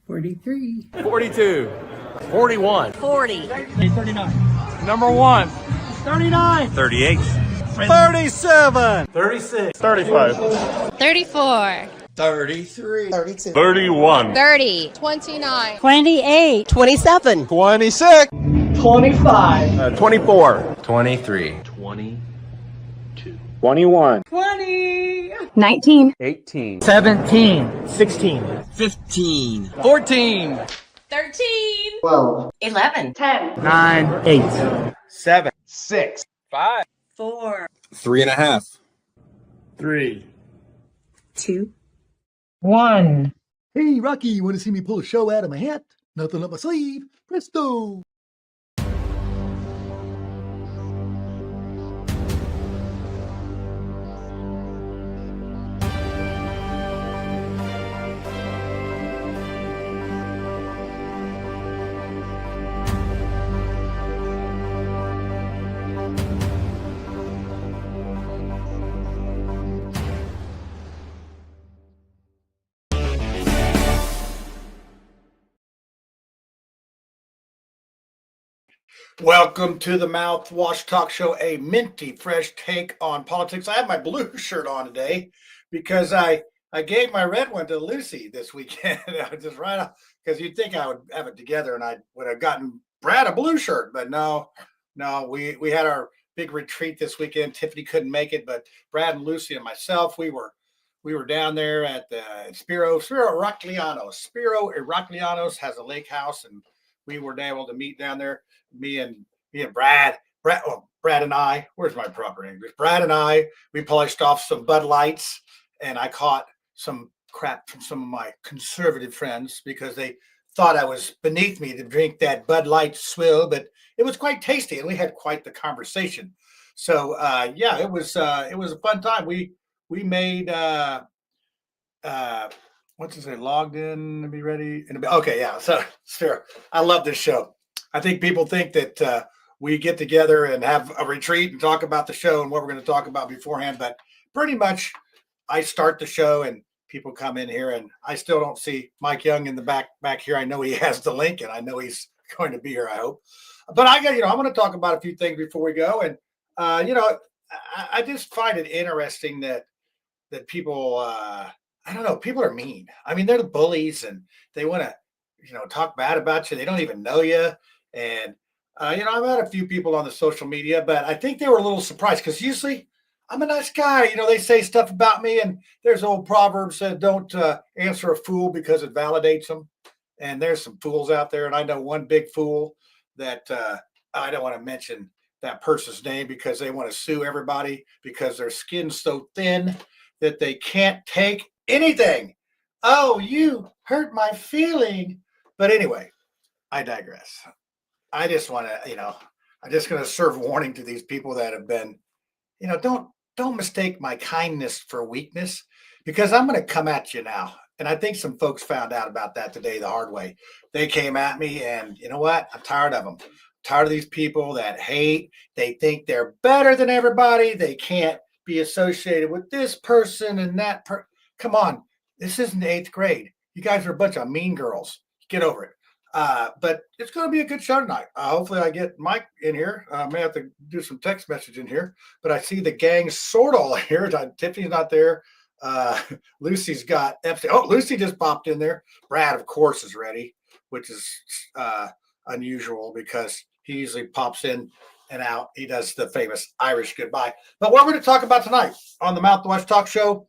43. 42. 41. 40. 39. Number 1. 39. 38. 37. 36. 35. 34. 33. 32. 31. 30. 29. 28. 27. 26. 25. 24. 23. 21. 20. 19. 18. 17. 16. 15. 14. 13. 12. 11. 10. 9. 8. 7. 6. 5. 4. 3.5. 3. 2. 1. Hey, Rocky, you want to see me pull a show out of my hat? Nothing up my sleeve. Presto! Welcome to the Mouthwash Talk Show, a minty fresh take on politics. I have my blue shirt on today because I gave my red one to Lucy this weekend. I just right off because you'd think I would have it together and I would have gotten Brad a blue shirt, but no, we had our big retreat this weekend. Tiffany couldn't make it, but Brad and Lucy and myself, we were down there at the Spiro Heraclianos. Spiro Heraclianos has a lake house, and we were able to meet down there. Me and Brad and I, where's my proper English? Brad and I, we polished off some Bud Lights, and I caught some crap from some of my conservative friends because they thought I was beneath me to drink that Bud Light swill, but it was quite tasty, and we had quite the conversation. So yeah, it was a fun time. We made what's it say? Logged in and be ready. Okay, yeah. So sure, I love this show. I think people think that we get together and have a retreat and talk about the show and what we're going to talk about beforehand. But pretty much I start the show and people come in here, and I still don't see Mike Young in the back here. I know he has the link, and I know he's going to be here, I hope. But I want to talk about a few things before we go. And, I just find it interesting that people, I don't know, people are mean. I mean, they're the bullies, and they want to, talk bad about you. They don't even know you. And, I've had a few people on the social media, but I think they were a little surprised because usually I'm a nice guy. They say stuff about me, and there's old proverbs that don't answer a fool because it validates them. And there's some fools out there. And I know one big fool that I don't want to mention that person's name because they want to sue everybody because their skin's so thin that they can't take anything. Oh, you hurt my feeling. But anyway, I digress. I just want to, I'm just going to serve warning to these people that have been, don't mistake my kindness for weakness, because I'm going to come at you now. And I think some folks found out about that today the hard way. They came at me, and you know what? I'm tired of them. I'm tired of these people that hate. They think they're better than everybody. They can't be associated with this person and that. Come on. This isn't the 8th grade. You guys are a bunch of mean girls. Get over it. But it's going to be a good show tonight. Hopefully I get Mike in here. I may have to do some text message in here, but I see the gang sort all here. Tiffany's not there. Lucy's got Epstein. Oh, Lucy just popped in there. Brad, of course, is ready, which is unusual because he usually pops in and out. He does the famous Irish goodbye. But what we're going to talk about tonight on the Mouthwash Talk Show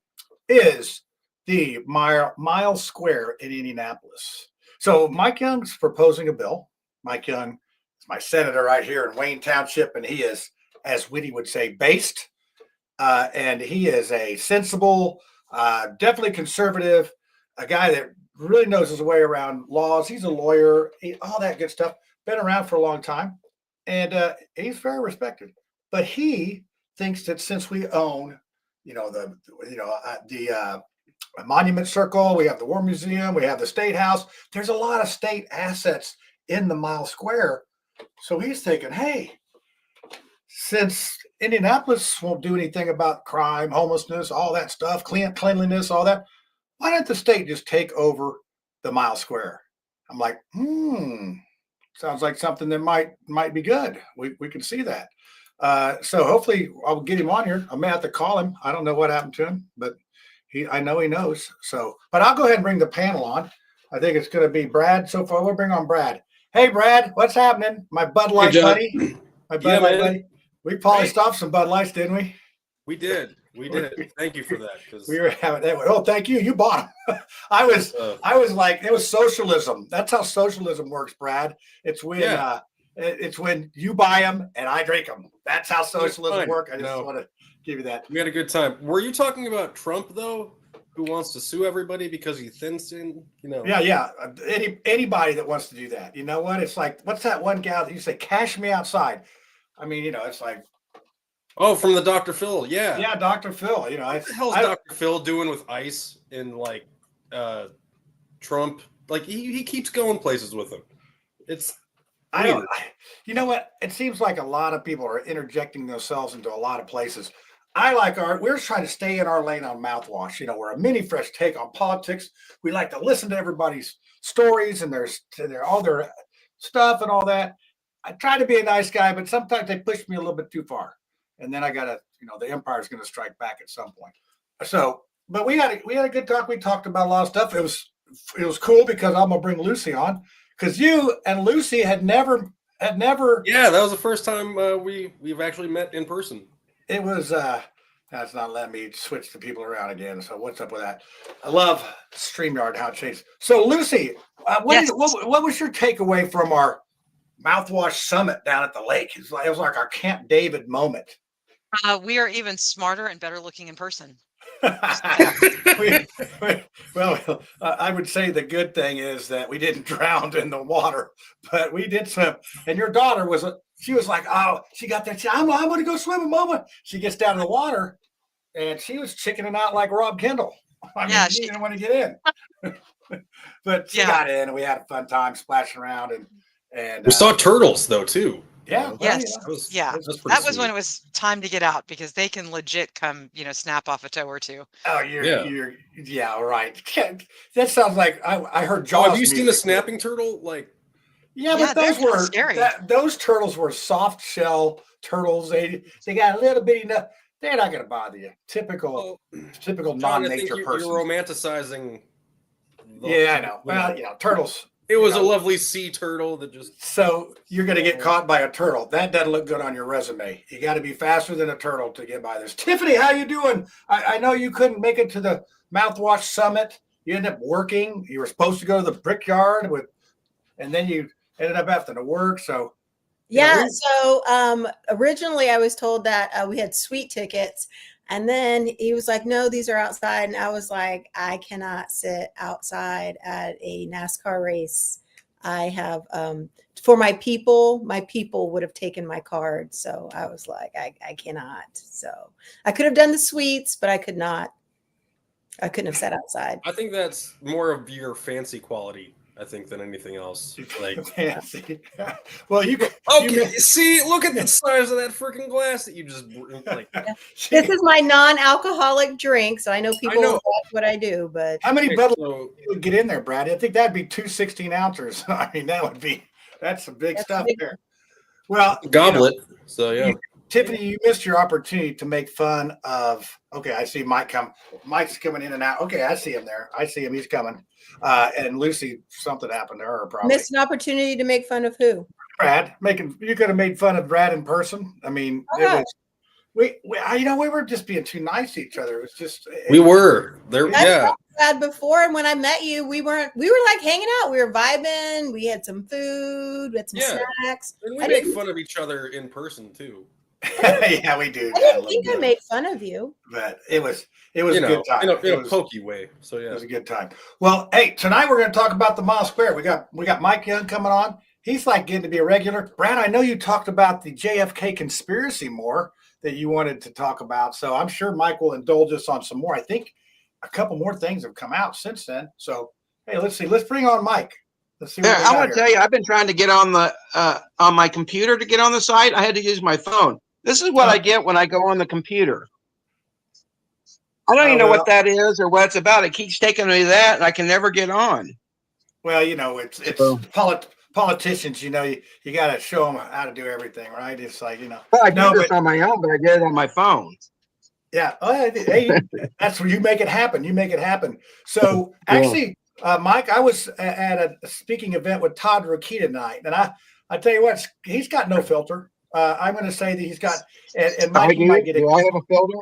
is the Mile Square in Indianapolis. So Mike Young's proposing a bill. Mike Young is my senator right here in Wayne Township, and he is, as Whitty would say, based. And he is a sensible, definitely conservative, a guy that really knows his way around laws. He's a lawyer, all that good stuff. Been around for a long time, and he's very respected. But he thinks that since we own, the Monument Circle, we have the War Museum, we have the State House. There's a lot of state assets in the Mile Square. So he's thinking, hey, since Indianapolis won't do anything about crime, homelessness, all that stuff, cleanliness, all that, why don't the state just take over the Mile Square? I'm like, sounds like something that might be good. We can see that. So hopefully I'll get him on here. I may have to call him. I don't know what happened to him, but I know he knows. So, but I'll go ahead and bring the panel on. I think it's going to be Brad. So far, we'll bring on Brad. Hey, Brad, what's happening? My Bud Light buddy. My Bud Light buddy. We polished off some Bud Lights, didn't we? We did. Thank you for that. We were having that. Oh, thank you. You bought them. I was like, it was socialism. That's how socialism works, Brad. It's when you buy them and I drink them. That's how socialism works. I just want to give you that. We had a good time. Were you talking about Trump though, who wants to sue everybody because he thins in? Yeah. Anybody that wants to do that. You know what? It's like, what's that one gal that you say, cash me outside? I mean, it's like. Oh, from the Dr. Phil, yeah. Yeah, Dr. Phil. What the hell's Dr. Phil doing with ICE and like Trump? Like he keeps going places with him. You know what? It seems like a lot of people are interjecting themselves into a lot of places. We're trying to stay in our lane on Mouthwash. We're a mini fresh take on politics. We like to listen to everybody's stories and all their stuff and all that. I try to be a nice guy, but sometimes they push me a little bit too far. And then I gotta, the empire's gonna strike back at some point. So, but we had a good talk. We talked about a lot of stuff. It was cool because I'm gonna bring Lucy on because you and Lucy had never. Yeah, that was the first time we've actually met in person. It was. That's not letting me switch the people around again. So what's up with that? I love StreamYard how it changed. So Lucy, what was your takeaway from our Mouthwash Summit down at the lake? It was like our Camp David moment. We are even smarter and better looking in person. Well, I would say the good thing is that we didn't drown in the water, but we did swim. And your daughter was like, oh, she got that. I'm going to go swimming, Mama. She gets down in the water, and she was chickening out like Rob Kendall. She didn't want to get in, but she got in, and we had a fun time splashing around and we saw turtles though too. Yeah. Yes. That was when it was time to get out because they can legit come, snap off a toe or two. Oh, you're right. That sounds like I heard Jaws. Have you seen a snapping turtle? But those were scary. Those turtles were soft shell turtles. They got a little bitty enough. They're not going to bother you. Typical non-nature person. You're romanticizing. I know. Well, turtles. It was a lovely sea turtle that just. So you're going to get caught by a turtle. That doesn't look good on your resume. You got to be faster than a turtle to get by this. Tiffany, how you doing? I know you couldn't make it to the Mouthwash Summit. You ended up working. You were supposed to go to the Brickyard and then you ended up having to work. So. Yeah. So originally I was told that we had suite tickets. And then he was like, no, these are outside. And I was like, I cannot sit outside at a NASCAR race. I have, for my people would have taken my card. So I was like, I cannot. So I could have done the suites, but I could not. I couldn't have sat outside. I think that's more of your fancy quality, than anything else. Fancy. Well, see, look at the size of that freaking glass that you just like. This is my non-alcoholic drink, so I know people watch what I do. But how many Bud Light would get in there, Brad? I think that'd be 2 16-ounces. I mean, that's some big stuff there. Well, goblet. So yeah. Tiffany, you missed your opportunity to make fun of. Okay, I see Mike come. Mike's coming in and out. Okay, I see him there. I see him. He's coming. And Lucy, something happened to her. Probably missed an opportunity to make fun of who? Brad. You could have made fun of Brad in person. I mean, it was. We were just being too nice to each other. It was just. We were there. Yeah. Brad before, and when I met you, we were like hanging out. We were vibing. We had some food. We had some snacks. And we make fun of each other in person too. Yeah, we do. I didn't think I made fun of you, but it was a good time in a pokey way. So yeah, it was a good time. Well, hey, tonight we're going to talk about the Mile Square. We got Mike Young coming on. He's like getting to be a regular. Brad, I know you talked about the JFK conspiracy more that you wanted to talk about, so I'm sure Mike will indulge us on some more. I think a couple more things have come out since then. So hey, let's see. Let's bring on Mike. Let's see. I want to tell you, I've been trying to get on my computer to get on the site. I had to use my phone. This is what I get when I go on the computer. I don't even know what that is or what it's about. It keeps taking me to that, and I can never get on. Well, you know, it's So, politicians. You know, you got to show them how to do everything, right? It's like, you know, well, I do no, this but on my own, but I get it on my phone. yeah. Oh, hey, that's where you make it happen. You make it happen. So Yeah. actually, Mike, I was at a speaking event with Todd Rokita tonight, and I tell you what, he's got no filter. I'm going to say that he's got, and I Mike, you might do. get Do a I have a filter?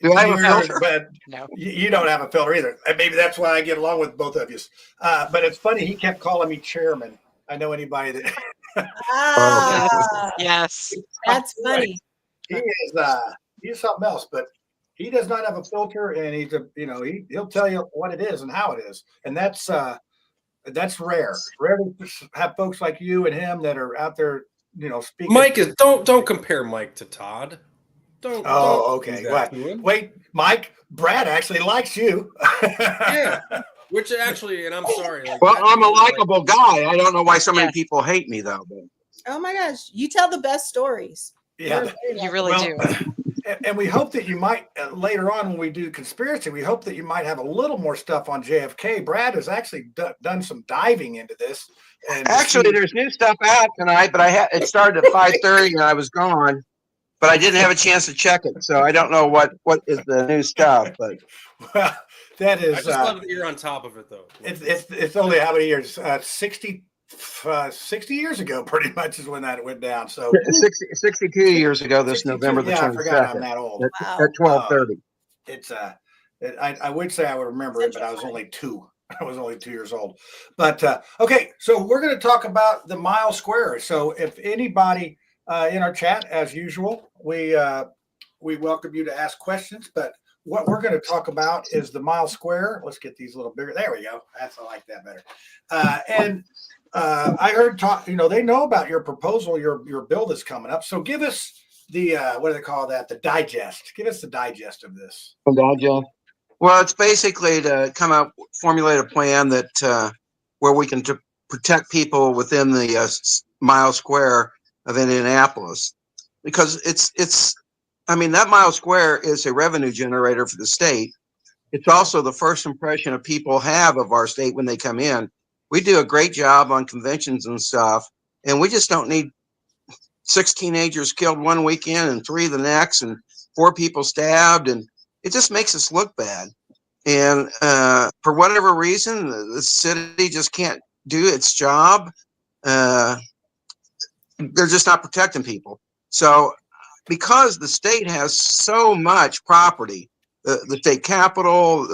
Do I have a you're, filter? but No. you don't have a filter either. And maybe that's why I get along with both of you. But it's funny. He kept calling me chairman. I know anybody that Ah, Yes. that's funny. he is he's something else, but he does not have a filter, and he's a you know he'll tell you what it is and how it is, and that's rare. Rare to have folks like you and him that are out there, you know, speaking. Mike is don't compare Mike to Todd. Don't. Oh, don't do okay. that to him. Wait, Mike. Brad actually likes you. Yeah. Which actually, and I'm sorry. Like, Well, that I'm a dude is like- likable guy. I don't know why so many Yes. people hate me though. But Oh my gosh, you tell the best stories. Yeah. You're very You really do. And we hope that you might later on when we do conspiracy, we hope that you might have a little more stuff on JFK. Brad has actually done some diving into this. And actually, there's new stuff out tonight, but it started at 5:30 and I was gone, but I didn't have a chance to check it, so I don't know what is the new stuff. But well, that I is. just love that you're on top of it, though. It's only how many years? 60 years ago, pretty much is when that went down. So 62 years ago, this 62, November the yeah, I forgot I'm 22nd that old. Wow. at 12:30. It's I would say I would remember it, but I was only 2. I was only 2 years old. But okay, so we're going to talk about the mile square. So if anybody in our chat, as usual, we welcome you to ask questions. But what we're going to talk about is the mile square. Let's get these a little bigger. There we go. I like that better. And I heard talk. You know, they know about your proposal. Your bill that's coming up. So give us the what do they call that? The digest. Give us the digest of this. Well, it's basically to formulate a plan that where we can protect people within the mile square of Indianapolis, because it's. I mean, that mile square is a revenue generator for the state. It's also the first impression of people have of our state when they come in. We do a great job on conventions and stuff, and we just don't need 6 teenagers killed one weekend and 3 the next, and 4 people stabbed, and it just makes us look bad. And for whatever reason, the city just can't do its job. They're just not protecting people. So because the state has so much property, the state capitol,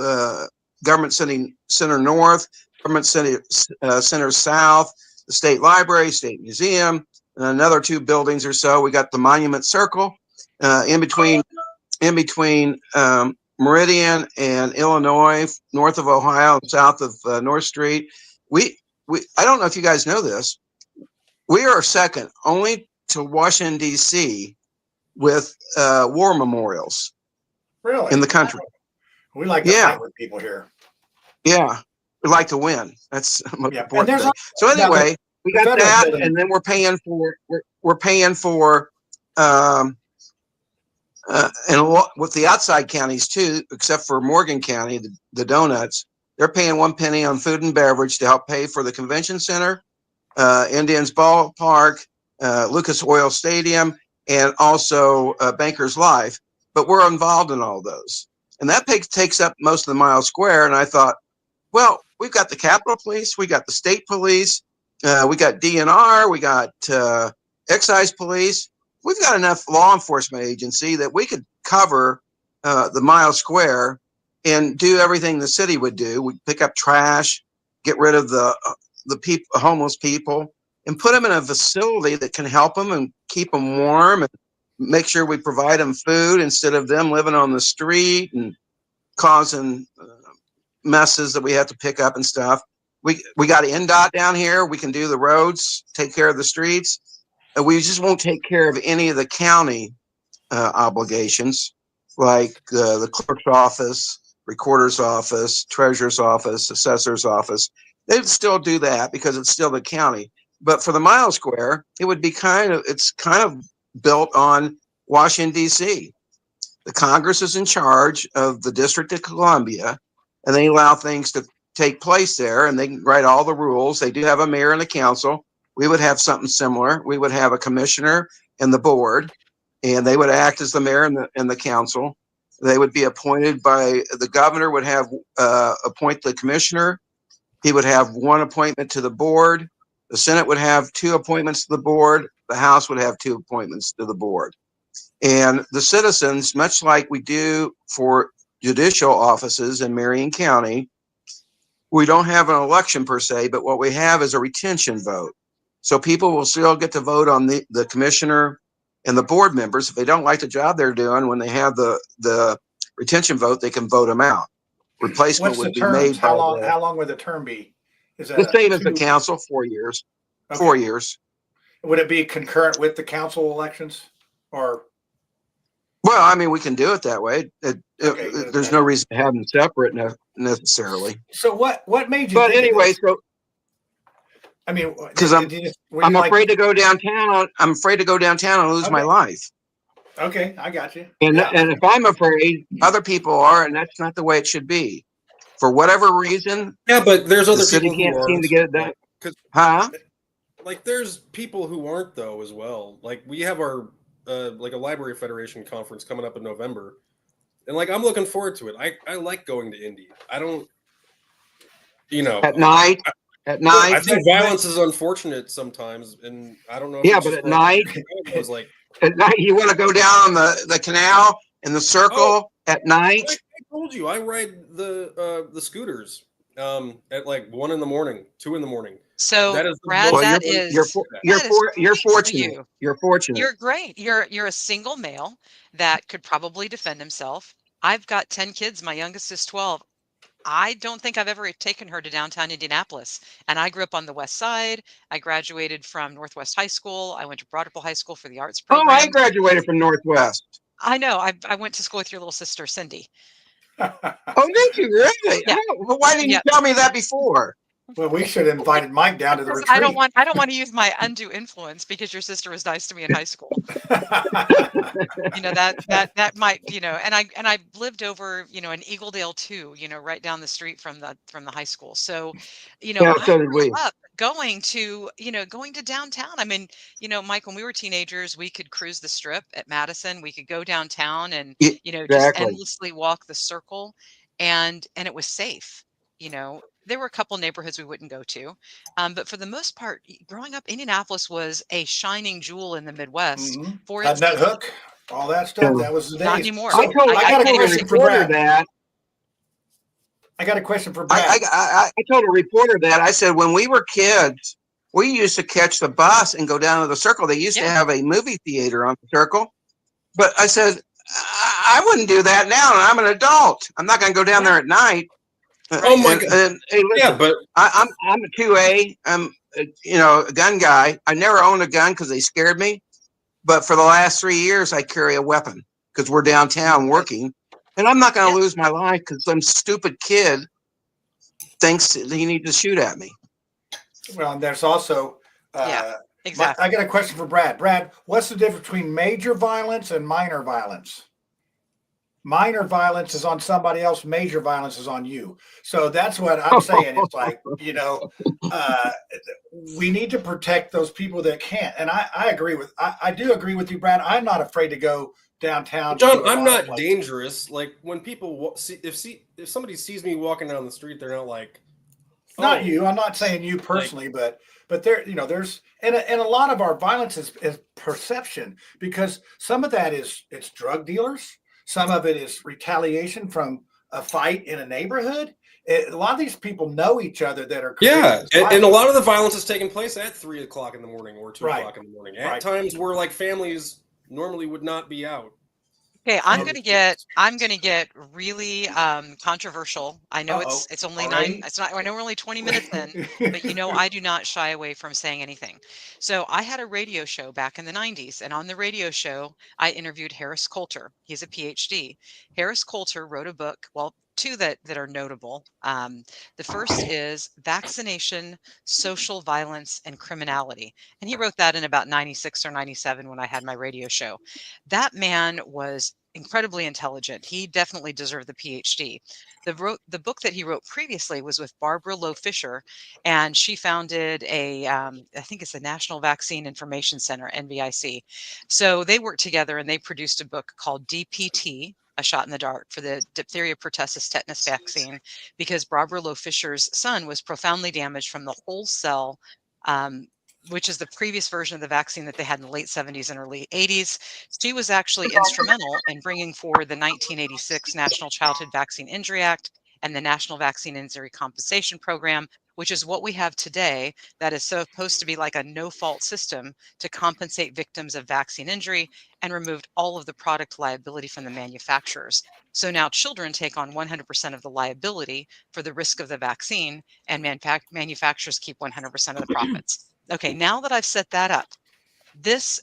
government center north, government center south, the state library, state museum, and another 2 buildings or so. We got the Monument Circle in between Meridian and Illinois, north of Ohio and south of North Street. We I don't know if you guys know this. We are second only to Washington, D.C. with war memorials Really? in the country. We like to fight with people here. Yeah, we like to win. That's the most important thing. So now anyway, we got that, building. and then we're paying for and with the outside counties too, except for Morgan County, the donuts, they're paying 1 penny on food and beverage to help pay for the convention center, Indians Ballpark, Lucas Oil Stadium, and also Bankers Life. But we're involved in all those. And that takes up most of the mile square. And I thought, well, we've got the Capitol Police, we got the state police, we got DNR, we got excise police. We've got enough law enforcement agency that we could cover the mile square and do everything the city would do. We pick up trash, get rid of the homeless people, and put them in a facility that can help them and keep them warm and make sure we provide them food instead of them living on the street and causing messes that we have to pick up and stuff. We got NDOT down here. We can do the roads, take care of the streets. We just won't take care of any of the county obligations, like the clerk's office, recorder's office, treasurer's office, assessor's office. They'd still do that because it's still the county. But for the mile square, it would be it's kind of built on Washington, D.C. The Congress is in charge of the District of Columbia, and they allow things to take place there, and they can write all the rules. They do have a mayor and a council. We would have something similar. We would have a commissioner and the board, and they would act as the mayor and the council. They would be appointed by the governor. Would have appoint the commissioner. He would have one appointment to the board. The Senate would have 2 appointments to the board. The House would have 2 appointments to the board. And the citizens, much like we do for judicial offices in Marion County, we don't have an election per se, but what we have is a retention vote. So people will still get to vote on the commissioner and the board members. If they don't like the job they're doing, when they have the retention vote, they can vote them out. Replacement What's the would be terms? made by How long would the term be? Is that the same as the council, 4 years. Okay. 4 years. Would it be concurrent with the council elections, or? Well, I mean, we can do it that way. Okay, There's no reason to have them separate necessarily. So what made you? But think of anyway, this? so I mean, because I'm afraid to go downtown. I'm afraid to go downtown and lose my life. Okay, I got you. And Yeah. and if I'm afraid, other people are, and that's not the way it should be. For whatever reason, Yeah, but there's the other city people can't who seem aren't. to get it done. Like, 'cause, Huh? like, there's people who aren't though as well. Like, we have our like a library federation conference coming up in November, and like I'm looking forward to it. I like going to Indy. I don't, At night. At night. I think violence is unfortunate sometimes, and I don't know. If Yeah, it's but just at like- night, I was like, at night, you want to go down the canal in the circle at night. I told you, I ride the scooters at like 1 a.m, 2 a.m. So, That is the Brad, most- that is You're great for fortunate. you. You're fortunate. You're great. You're a single male that could probably defend himself. I've got 10 kids. My youngest is 12. I don't think I've ever taken her to downtown Indianapolis. And I grew up on the West Side. I graduated from Northwest High School. I went to Broad Ripple High School for the arts Oh, program. I graduated from Northwest. I know. I went to school with your little sister, Cindy. Oh, did you really? Yeah. Oh, well, why didn't you tell me that before? Well, we should have invited Mike down to the Because retreat. I don't want to use my undue influence because your sister was nice to me in high school. that might, and I lived over, in Eagledale too, right down the street from the high school. So, Yeah, I so did grew we. up going to downtown. I mean, Mike, when we were teenagers, we could cruise the strip at Madison. We could go downtown and, just Exactly. endlessly walk the circle, and it was safe. There were a couple neighborhoods we wouldn't go to, but for the most part, growing up, Indianapolis was a shining jewel in the Midwest for its Nut people. Hook, all that stuff. That was the days. Not anymore. I told I got a a question for reporter Brad. that. I got a question for Brad. I told a reporter that. I said, when we were kids, we used to catch the bus and go down to the circle. They used to have a movie theater on the circle. But I said, I wouldn't do that now. And I'm an adult. I'm not going to go down there at night. Oh my God. Hey, listen, yeah, but I'm a 2A. I'm a gun guy. I never owned a gun because they scared me. But for the last 3 years, I carry a weapon because we're downtown working, and I'm not going to lose my life because some stupid kid thinks that he needs to shoot at me. Well, and there's also Exactly. I got a question for Brad. Brad, what's the difference between major violence and minor violence? Minor violence is on somebody else. Major violence is on you. So that's what I'm saying. It's like, we need to protect those people that can't. And I agree with, I do agree with you, Brad. I'm not afraid to go downtown. John, I'm not dangerous. Like when people if somebody sees me walking down the street, they're not like, not you. I'm not saying you personally, but there, there's and a lot of our violence is perception, because some of that it's drug dealers. Some of it is retaliation from a fight in a neighborhood. A lot of these people know each other that are and a lot of the violence is taking place at 3 o'clock in the morning or 2 o'clock in the morning. At times where like families normally would not be out. Okay, I'm gonna get really controversial. I know it's only nine. It's not. I know we're only 20 minutes in, but I do not shy away from saying anything. So I had a radio show back in the 90s, and on the radio show, I interviewed Harris Coulter. He's a PhD. Harris Coulter wrote a book. Well, two that are notable. The first is Vaccination, Social Violence, and Criminality. And he wrote that in about 96 or 97 when I had my radio show. That man was incredibly intelligent. He definitely deserved the PhD. The book that he wrote previously was with Barbara Loe Fisher, and she founded I think it's the National Vaccine Information Center, NVIC. So they worked together and they produced a book called DPT, A Shot in the Dark, for the diphtheria, pertussis, tetanus vaccine, because Barbara Loe Fisher's son was profoundly damaged from the whole cell, which is the previous version of the vaccine that they had in the late 70s and early 80s. She was actually instrumental in bringing forward the 1986 National Childhood Vaccine Injury Act and the National Vaccine Injury Compensation Program, which is what we have today, that is supposed to be like a no-fault system to compensate victims of vaccine injury, and removed all of the product liability from the manufacturers. So now children take on 100% of the liability for the risk of the vaccine, and manufacturers keep 100% of the profits. Okay, now that I've set that up,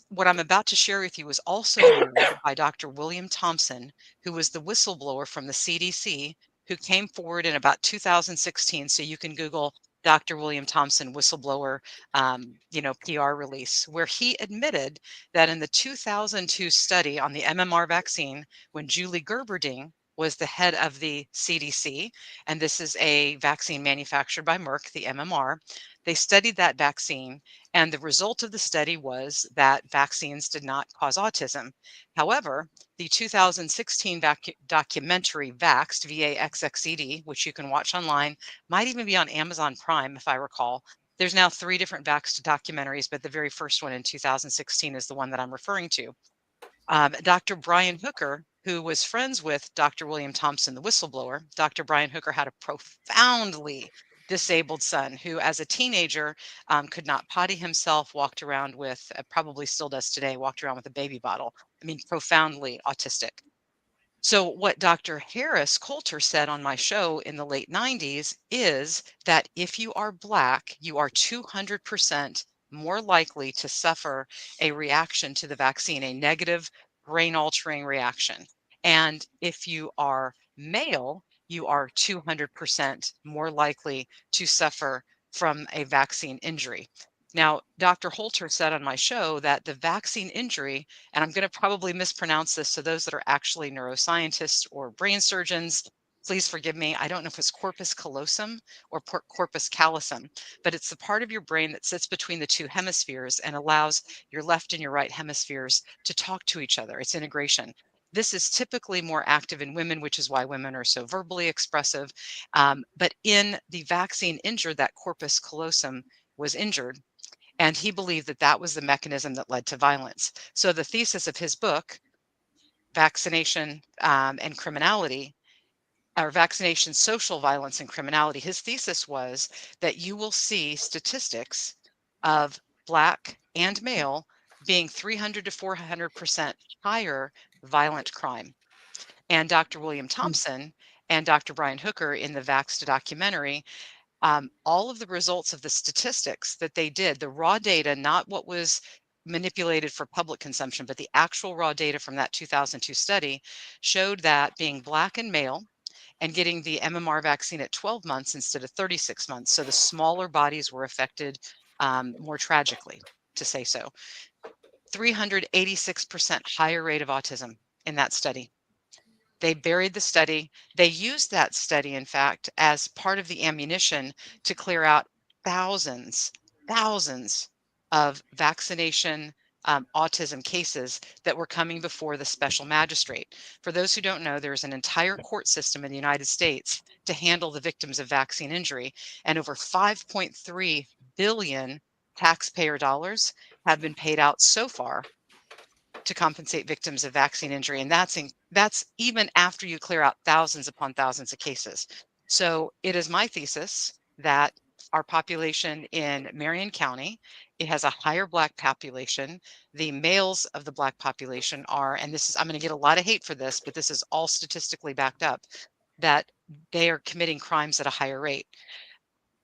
what I'm about to share with you was also learned by Dr. William Thompson, who was the whistleblower from the CDC, who came forward in about 2016. So you can Google Dr. William Thompson whistleblower, PR release, where he admitted that in the 2002 study on the MMR vaccine, when Julie Gerberding was the head of the CDC, and this is a vaccine manufactured by Merck, the MMR, they studied that vaccine, and the result of the study was that vaccines did not cause autism. However, the 2016 documentary Vaxxed, VAXXED, which you can watch online, might even be on Amazon Prime, if I recall. There's now 3 different Vaxxed documentaries, but the very first one in 2016 is the one that I'm referring to. Dr. Brian Hooker, who was friends with Dr. William Thompson, the whistleblower, Dr. Brian Hooker had a profoundly disabled son who, as a teenager, could not potty himself, walked around with, probably still does today, walked around with a baby bottle. I mean, profoundly autistic. So what Dr. Harris Coulter said on my show in the late 90s is that if you are Black, you are 200% more likely to suffer a reaction to the vaccine, a negative brain-altering reaction. And if you are male, you are 200% more likely to suffer from a vaccine injury. Now, Dr. Holter said on my show that the vaccine injury, and I'm going to probably mispronounce this, so those that are actually neuroscientists or brain surgeons, please forgive me. I don't know if it's corpus callosum or corpus callosum, but it's the part of your brain that sits between the 2 hemispheres and allows your left and your right hemispheres to talk to each other. It's integration. This is typically more active in women, which is why women are so verbally expressive. But in the vaccine injured, that corpus callosum was injured. And he believed that that was the mechanism that led to violence. So the thesis of his book, Vaccination and Criminality, or Vaccination, Social Violence and Criminality, his thesis was that you will see statistics of Black and male being 300 to 400% higher violent crime. And Dr. William Thompson and Dr. Brian Hooker in the Vaxxed documentary, all of the results of the statistics that they did, the raw data, not what was manipulated for public consumption, but the actual raw data from that 2002 study, showed that being Black and male and getting the MMR vaccine at 12 months instead of 36 months, so the smaller bodies were affected more tragically, to say so. 386% higher rate of autism in that study. They buried the study. They used that study, in fact, as part of the ammunition to clear out thousands of vaccination autism cases that were coming before the special magistrate. For those who don't know, there's an entire court system in the United States to handle the victims of vaccine injury, and over 5.3 billion taxpayer dollars have been paid out so far to compensate victims of vaccine injury. And that's even after you clear out thousands upon thousands of cases. So it is my thesis that our population in Marion County, it has a higher Black population. The males of the Black population are, and this is, I'm going to get a lot of hate for this, but this is all statistically backed up, that they are committing crimes at a higher rate.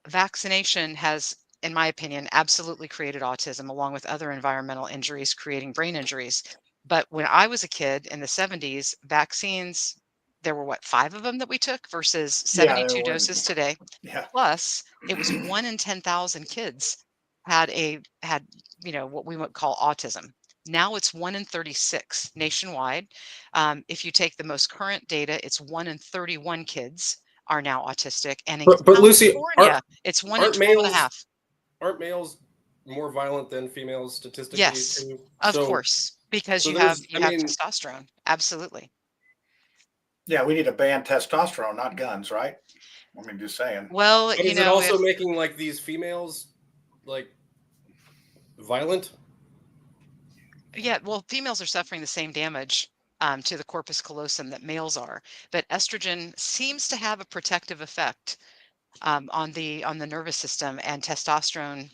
Vaccination has, in my opinion, absolutely created autism, along with other environmental injuries, creating brain injuries. But when I was a kid in the 70s, vaccines, there were 5 of them that we took versus 72 doses today. Yeah. Plus, it was 1 in 10,000 kids had what we would call autism. Now it's 1 in 36 nationwide. If you take the most current data, it's 1 in 31 kids are now autistic, and in But Lucy, California, it's 1 in 12 and a half. Aren't males more violent than females statistically? Yes, too? of course, because you have testosterone. Absolutely. Yeah, we need to ban testosterone, not guns, right? I mean, just saying. Well, but is it also making like these females like violent? Yeah, well, females are suffering the same damage to the corpus callosum that males are, but estrogen seems to have a protective effect on the nervous system, and testosterone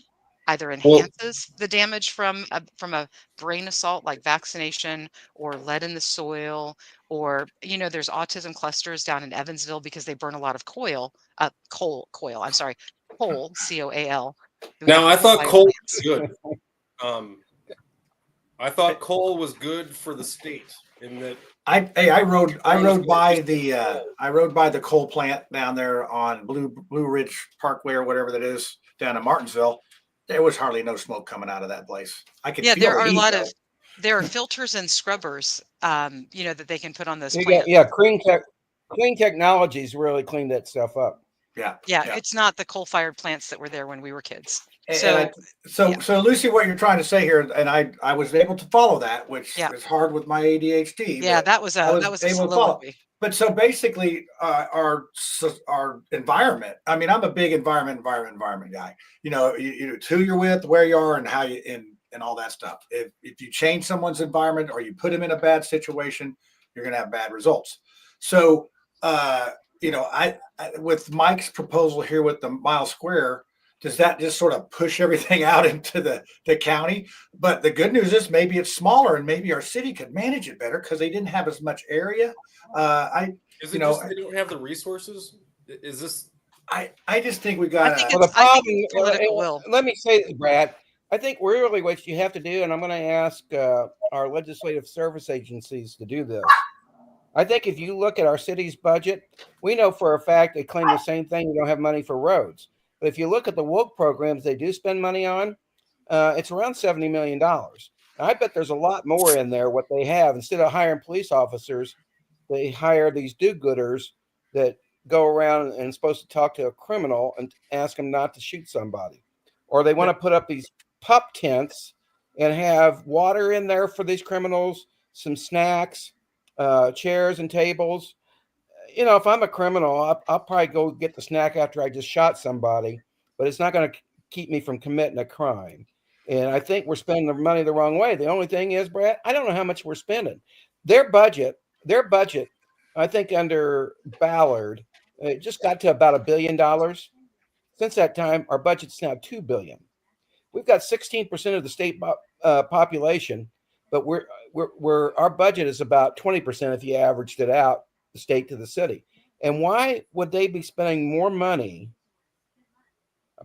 either enhances the damage from a brain assault like vaccination or lead in the soil, or there's autism clusters down in Evansville because they burn a lot of coal, I'm sorry, coal, COAL. Now I thought coal was good. I thought coal was good for the state in that. I rode by the coal plant down there on Blue Ridge Parkway or whatever that is down in Martinsville. There was hardly no smoke coming out of that place. I could feel there are the a heat, lot though. of there are filters and scrubbers that they can put on those Yeah, plants. clean technologies really clean that stuff up. Yeah, it's not the coal-fired plants that were there when we were kids. So Lucy, what you're trying to say here, and I was able to follow that, which is hard with my ADHD. Yeah, that was a soliloquy. But so basically, our environment. I mean, I'm a big environment guy. It's who you're with, where you are, and how you and all that stuff. If you change someone's environment or you put them in a bad situation, you're going to have bad results. So, I with Mike's proposal here with the mile square, does that just sort of push everything out into the county? But the good news is maybe it's smaller and maybe our city could manage it better because they didn't have as much area. Is it just they don't have the resources? Is this? I just think we got. Well, the problem. Let me say this, Brad. I think really what you have to do, and I'm going to ask our legislative service agencies to do this. I think if you look at our city's budget, we know for a fact they claim the same thing. You don't have money for roads. But if you look at the woke programs they do spend money on, it's around $70 million. Now, I bet there's a lot more in there what they have. Instead of hiring police officers, they hire these do-gooders that go around and supposed to talk to a criminal and ask them not to shoot somebody. Or they want to put up these pup tents and have water in there for these criminals, some snacks, chairs and tables. If I'm a criminal, I'll probably go get the snack after I just shot somebody, but it's not going to keep me from committing a crime. And I think we're spending the money the wrong way. The only thing is, Brad, I don't know how much we're spending. Their budget, I think under Ballard, it just got to about $1 billion. Since that time, our budget's now $2 billion. We've got 16% of the state population, but our budget is about 20% if you averaged it out, the state to the city. And why would they be spending more money,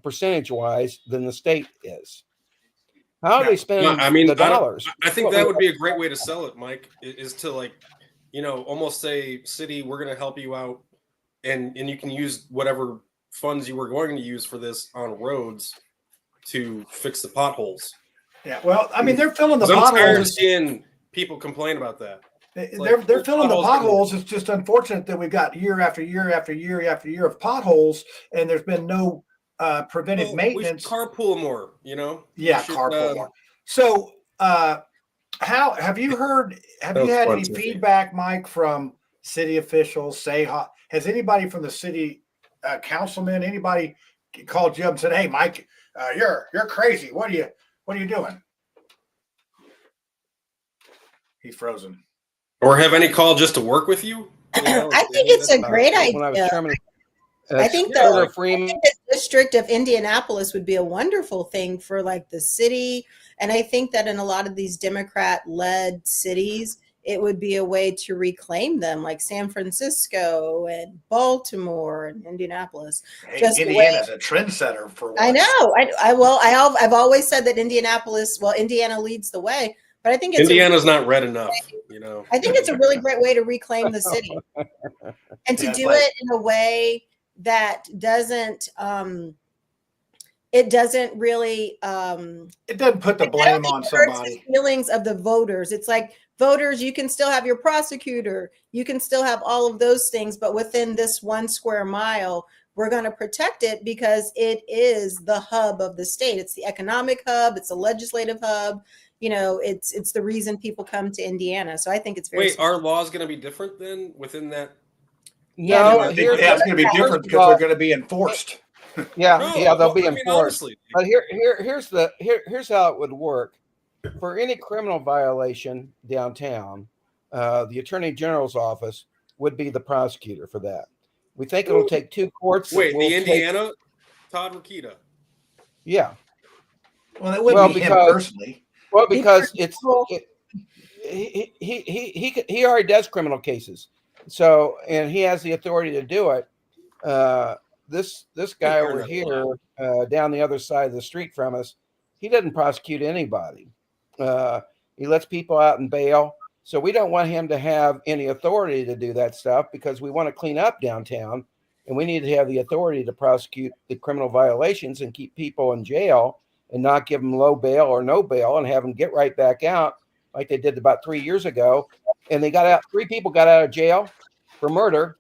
percentage-wise, than the state is? How are they spending the dollars? I think that would be a great way to sell it, Mike, is to almost say, city, we're going to help you out, and you can use whatever funds you were going to use for this on roads to fix the potholes. Yeah, well, I mean, they're filling the potholes. I'm tired of seeing people complain about that. They're filling the potholes. It's just unfortunate that we've got year after year after year after year of potholes, and there's been no preventive maintenance. We should carpool more, Yeah, carpool more. So, how have you heard? Have you had any feedback, Mike, from city officials? Has anybody from the city councilman, anybody called you up and said, "Hey, Mike, you're crazy. What are you doing?" He's frozen. Or have any call just to work with you? I think it's a great idea. I think the district of Indianapolis would be a wonderful thing for the city. And I think that in a lot of these Democrat-led cities, it would be a way to reclaim them, like San Francisco and Baltimore and Indianapolis. Hey, Indiana's a trendsetter for what? I know. I've always said that Indiana leads the way. But I think Indiana's not red enough, I think it's a really great way to reclaim the city, and to do it in a way that doesn't it doesn't really it doesn't put the blame on somebody. Feelings of the voters. It's like voters, you can still have your prosecutor, you can still have all of those things, but within this 1 square mile, we're going to protect it because it is the hub of the state. It's the economic hub, it's a legislative hub. You know, it's the reason people come to Indiana. So I think it's very. Wait, our law is going to be different then within that? No, it's going to be different because they're going to be enforced. Yeah, they'll be enforced. But here's how it would work. For any criminal violation downtown, the Attorney General's office would be the prosecutor for that. We think it'll take 2 courts. Wait, the Indiana, Todd Rokita. Yeah. Well, it wouldn't be him personally. Well, because he already does criminal cases, so and he has the authority to do it. This guy over here, down the other side of the street from us, he doesn't prosecute anybody. He lets people out in bail. So we don't want him to have any authority to do that stuff because we want to clean up downtown, and we need to have the authority to prosecute the criminal violations and keep people in jail and not give them low bail or no bail and have them get right back out like they did about 3 years ago. And they got out, 3 people got out of jail for murder,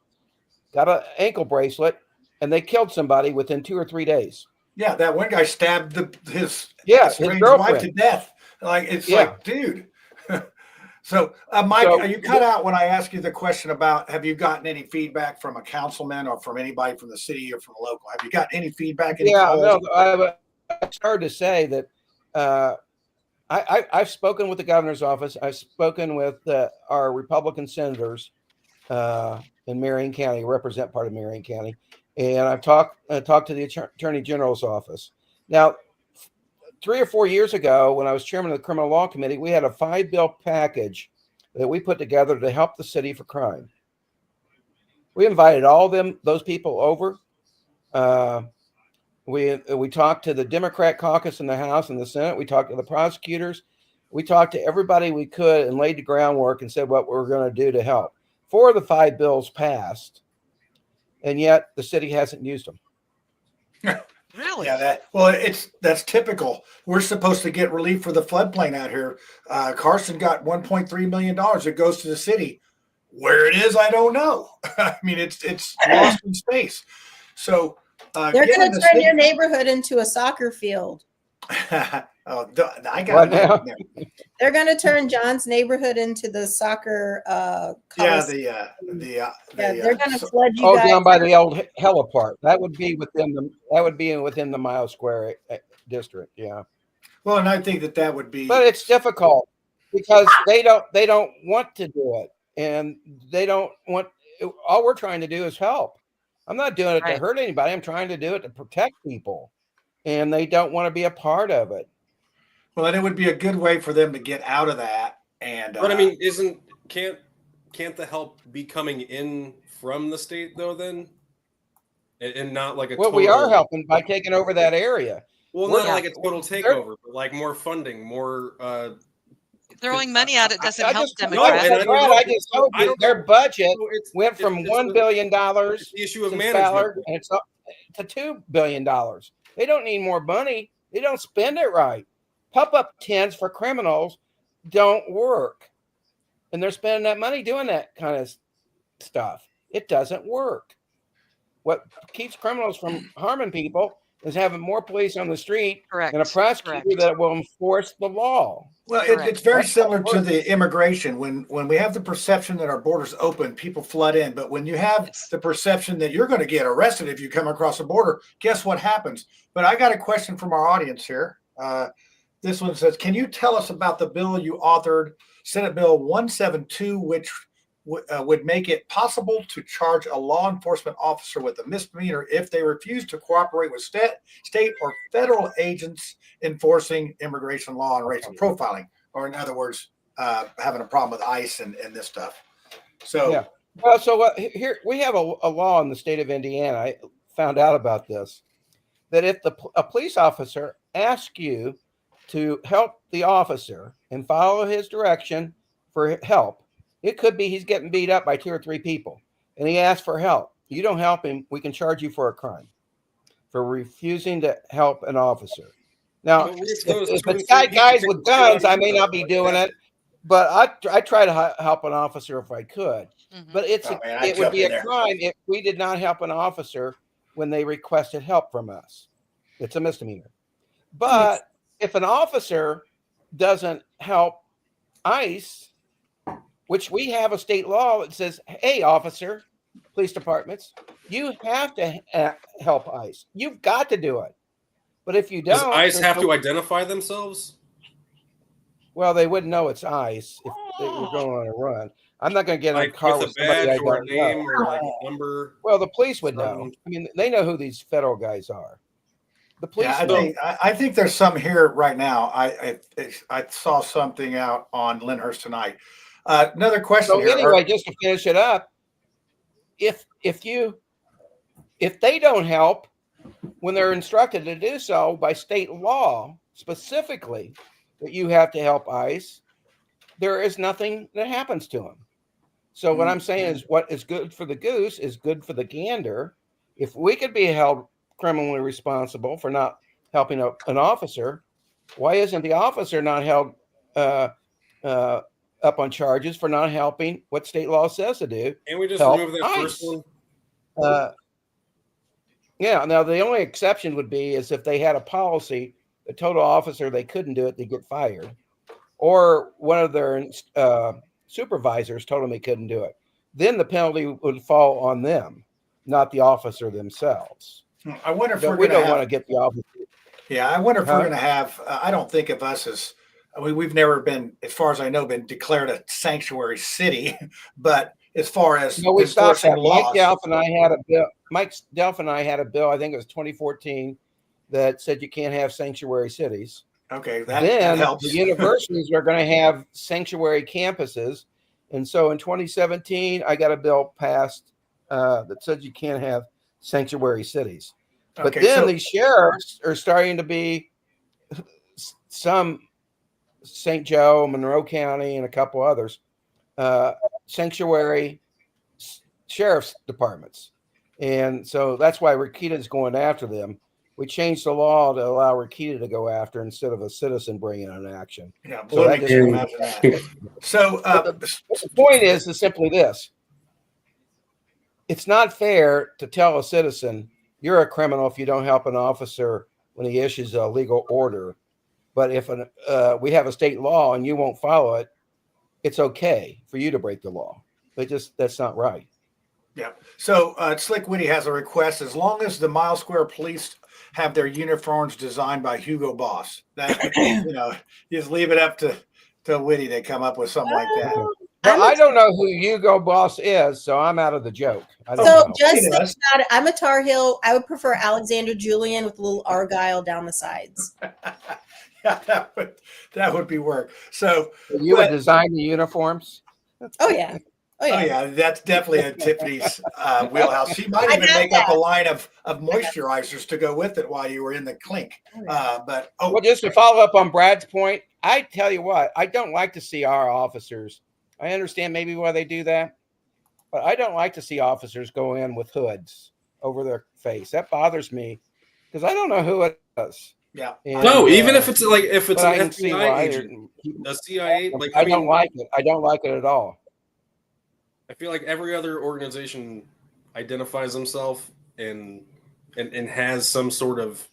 got an ankle bracelet, and they killed somebody within 2 or 3 days. Yeah, that one guy stabbed his girlfriend wife to death. Like, it's like, dude. So, Mike, are you cut out when I ask you the question about have you gotten any feedback from a councilman or from anybody from the city or from a local? Have you got any feedback? I started to say that I've spoken with the governor's office. I've spoken with our Republican senators in Marion County, represent part of Marion County, and I've talked to the Attorney General's office. Now, 3 or 4 years ago, when I was chairman of the Criminal Law Committee, we had a 5-bill package that we put together to help the city for crime. We invited all those people over. We talked to the Democrat caucus in the House and the Senate. We talked to the prosecutors. We talked to everybody we could and laid the groundwork and said what we were going to do to help. 4 of the 5 bills passed, and yet the city hasn't used them. Really? Yeah, that's typical. We're supposed to get relief for the floodplain out here. Carson got $1.3 million that goes to the city. Where it is, I don't know. I mean, it's lost in space. So they're going to turn your neighborhood into a soccer field. Oh, I got it. They're going to turn John's neighborhood into the soccer. They're going to flood you guys. Down by the old heliport. That would be within the mile square district. Yeah. Well, and I think that would be. But it's difficult because they don't want to do it, and they don't want. All we're trying to do is help. I'm not doing it to hurt anybody. I'm trying to do it to protect people, and they don't want to be a part of it. Well, and it would be a good way for them to get out of that. And but I mean, can't the help be coming in from the state though? Then, and not like a. Well, we are helping by taking over that area. Well, not like a total takeover, but like more funding, more. Throwing money at it doesn't help Democrats. I just told you their budget went from $1 billion the issue of management to $2 billion. They don't need more money. They don't spend it right. Pop-up tents for criminals don't work. And they're spending that money doing that kind of stuff. It doesn't work. What keeps criminals from harming people is having more police on the street and a prosecutor that will enforce the law. Well, it's very similar to the immigration. When we have the perception that our borders open, people flood in. But when you have the perception that you're going to get arrested if you come across the border, guess what happens? But I got a question from our audience here. This one says, can you tell us about the bill you authored, Senate Bill 172, which would make it possible to charge a law enforcement officer with a misdemeanor if they refuse to cooperate with state or federal agents enforcing immigration law and racial profiling, or in other words, having a problem with ICE and this stuff. So, yeah. Well, here we have a law in the state of Indiana. I found out about this, that if a police officer asks you to help the officer and follow his direction for help, it could be he's getting beat up by 2 or 3 people, and he asks for help. You don't help him, we can charge you for a crime, for refusing to help an officer. Now, But we if exposed it's 23 guys people with to a guns, I may not be like doing that. it, but I try to help an officer if I could. But it would be a crime if we did not help an officer when they requested help from us. It's a misdemeanor. But if an officer doesn't help ICE, which we have a state law that says, hey, officer, police departments, you have to help ICE. You've got to do it. But if you don't, does ICE have to identify themselves? Well, they wouldn't know it's ICE if they were going on a run. I'm not going to get in a car with somebody I or a don't name know. or like a number. Well, the police would know. I mean, they know who these federal guys are. The police know. I think there's some here right now. I saw something out on Lyndhurst tonight. Another question. So here. anyway, just to finish it up, if they don't help when they're instructed to do so by state law, specifically that you have to help ICE, there is nothing that happens to them. So what I'm saying is, what is good for the goose is good for the gander. If we could be held criminally responsible for not helping an officer, why isn't the officer not held up on charges for not helping what state law says to do? Can we just help remove that first ICE? one? Yeah. Now the only exception would be is if they had a policy, the total officer they couldn't do it, they get fired, or one of their supervisors told them they couldn't do it. Then the penalty would fall on them, not the officer themselves. I wonder if we don't want to get the officer. Yeah, I wonder if we're going to have. I don't think of us as. We've never been, as far as I know, been declared a sanctuary city. But as far as we stopped that. laws, Mike Delph and I had a bill. Mike Delph and I had a bill. I think it was 2014 that said you can't have sanctuary cities. Okay, that helps. The universities are going to have sanctuary campuses, and so in 2017, I got a bill passed that said you can't have sanctuary cities. But then these sheriffs are starting to be some St. Joe, Monroe County, and a couple others sanctuary sheriff's departments, and so that's why Rakita's going after them. We changed the law to allow Rakita to go after instead of a citizen bringing an action. Yeah, so the point is simply this: it's not fair to tell a citizen you're a criminal if you don't help an officer when he issues a legal order. But if we have a state law and you won't follow it, it's okay for you to break the law. That's not right. Yeah. So Slick Witty has a request: as long as the Mile Square Police have their uniforms designed by Hugo Boss, that you just leave it up to Witty to come up with something like that. Well, I don't know who Hugo Boss is, so I'm out of the joke. Just I'm a Tar Heel. I would prefer Alexander Julian with a little Argyle down the sides. Yeah, that would be work. So you would design the uniforms? Oh yeah. Oh yeah, that's definitely a Tiffany's wheelhouse. She might even make up a line of moisturizers to go with it while you were in the clink. Well, just to follow up on Brad's point, I tell you what, I don't like to see our officers. I understand maybe why they do that, but I don't like to see officers go in with hoods over their face. That bothers me because I don't know who it is. Yeah. And, no, even if it's an FBI agent, a CIA. I don't like it. I don't like it at all. I feel like every other organization identifies themselves and has some sort of,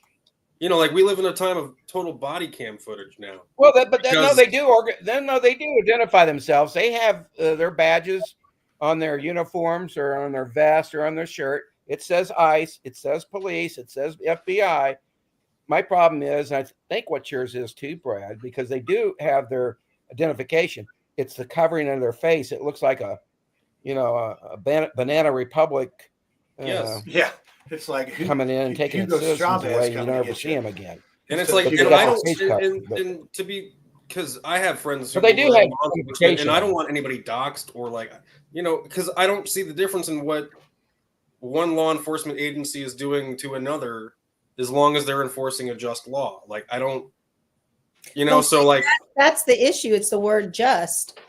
like we live in a time of total body cam footage now. Well, they do identify themselves. They have their badges on their uniforms or on their vest or on their shirt. It says ICE. It says police. It says FBI. My problem is, I think what yours is too, Brad, because they do have their identification. It's the covering of their face. It looks like a Banana Republic. Yeah. It's like coming in and taking his citizens away, and you never see him again. And it's like, and I don't, and to be, because I have friends, but they do have, and I don't want anybody doxxed or because I don't see the difference in what one law enforcement agency is doing to another, as long as they're enforcing a just law. Like I don't, that's the issue. It's the word "just."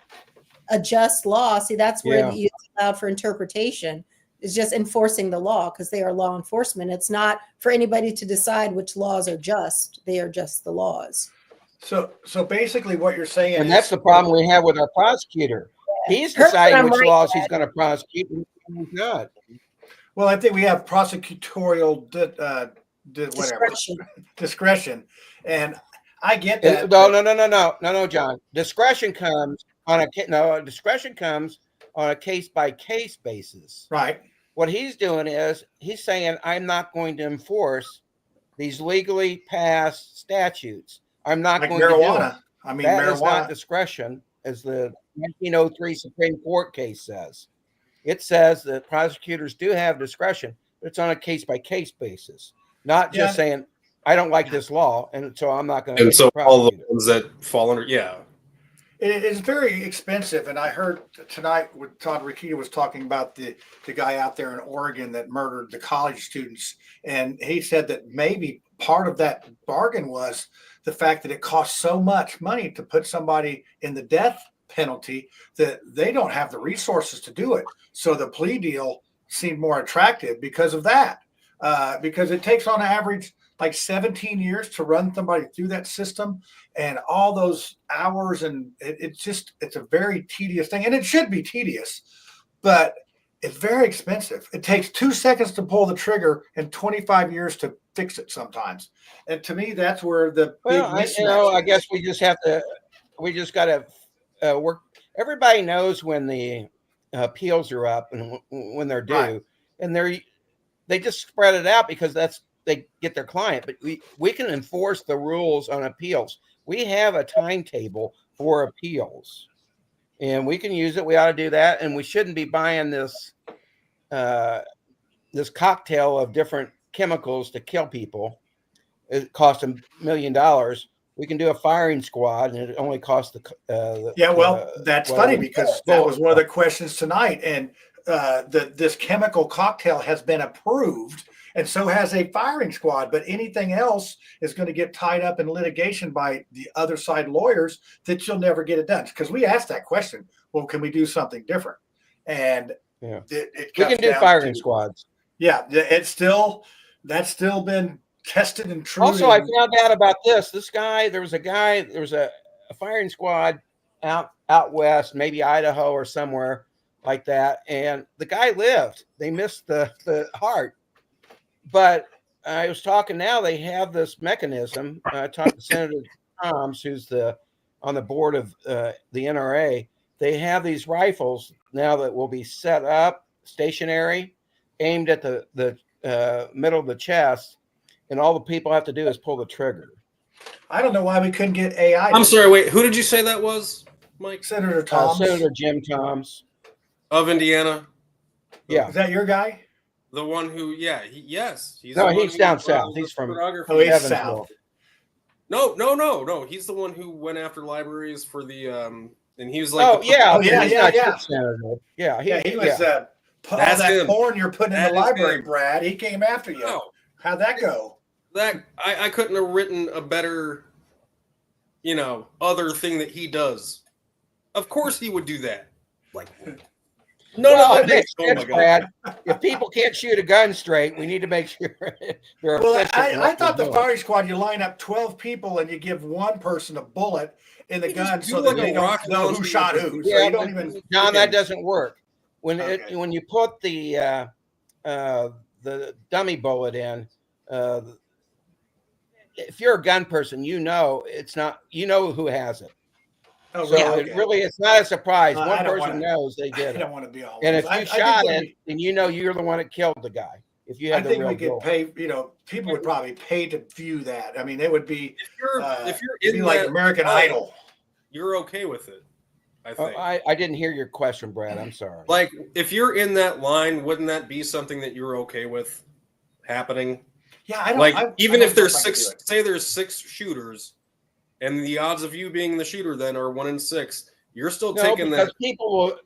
A just law. See, that's where it's allowed for interpretation. It's just enforcing the law because they are law enforcement. It's not for anybody to decide which laws are just. They are just the laws. So basically what you're saying And is that's the problem we have with our prosecutor. He's Hurts when deciding I'm which right, laws Dad. he's going to prosecute and who's not. well, I think we have prosecutorial discretion, and I get that. No, John. Discretion comes on a case by case basis. Right. What he's doing is he's saying, I'm not going to enforce these legally passed statutes. I'm not Like going to do it. marijuana. I mean, That marijuana. is not discretion, as the 1903 Supreme Court case says. It says that prosecutors do have discretion, but it's on a case by case basis, not just saying, I don't like this law, and so I'm not going to. And so all the ones that fall under, It's very expensive, and I heard tonight what Todd Rikita was talking about the guy out there in Oregon that murdered the college students, and he said that maybe part of that bargain was the fact that it costs so much money to put somebody in the death penalty that they don't have the resources to do it. So the plea deal seemed more attractive because of that, because it takes on average like 17 years to run somebody through that system, and all those hours, and it's a very tedious thing, and it should be tedious, but it's very expensive. It takes 2 seconds to pull the trigger and 25 years to fix it sometimes. And to me, that's where the big mismatch I guess we just got to work. Everybody knows when the appeals are up and when they're due, Right. and they just spread it out because they get their client. But we can enforce the rules on appeals. We have a timetable for appeals, and we can use it. We ought to do that, and we shouldn't be buying this cocktail of different chemicals to kill people. It costs $1 million. We can do a firing squad, and it only costs that's funny because that was one of the questions tonight, and this chemical cocktail has been approved, and so has a firing squad, but anything else is going to get tied up in litigation by the other side lawyers that you'll never get it done. Because we asked that question, well, can we do something different? And we it can do firing squads. Yeah, that's still been tested and true. Also, I found out about this guy. There was a firing squad out west, maybe Idaho or somewhere like that, and the guy lived. They missed the heart. But I was talking now, they have this mechanism. I talked to Senator Toms, who's on the board of the NRA. They have these rifles now that will be set up stationary, aimed at the middle of the chest, and all the people have to do is pull the trigger. I don't know why we couldn't get AI. I'm sorry, wait, who did you say that was, Mike? Senator Toms. Senator Jim Toms. Of Indiana? Yeah. Is that your guy? The one who, yes. He's down south. He's from he's south. No. He's the one who went after libraries for the, and he was like, yeah. He was all that him. porn you're putting in the library, Brad. He came after you. No. How'd that go? I couldn't have written a better, other thing that he does. Of course he would do that. Like, Brad. If people can't shoot a gun straight, we need to make sure they're efficient. I thought the firing squad, you line up 12 people and you give one person a bullet in the gun so that they don't know who shot who. Yeah, so you don't even. John, that doesn't work. When you put the dummy bullet in, if you're a gun person, it's not. You know who has it. Oh, so okay. It's not a surprise. One person knows they did it. I don't want to be all. And if you shot it, then you're the one that killed the guy. If you had I think we could pay. People would probably pay to view that. I mean, it would be. If you're in like American Idol, you're okay with it. I think. I didn't hear your question, Brad. I'm sorry. Like, if you're in that line, wouldn't that be something that you're okay with happening? Yeah, I don't. Like, even if there's say there's 6 shooters. And the odds of you being the shooter then are 1 in 6. You're still taking that. People will.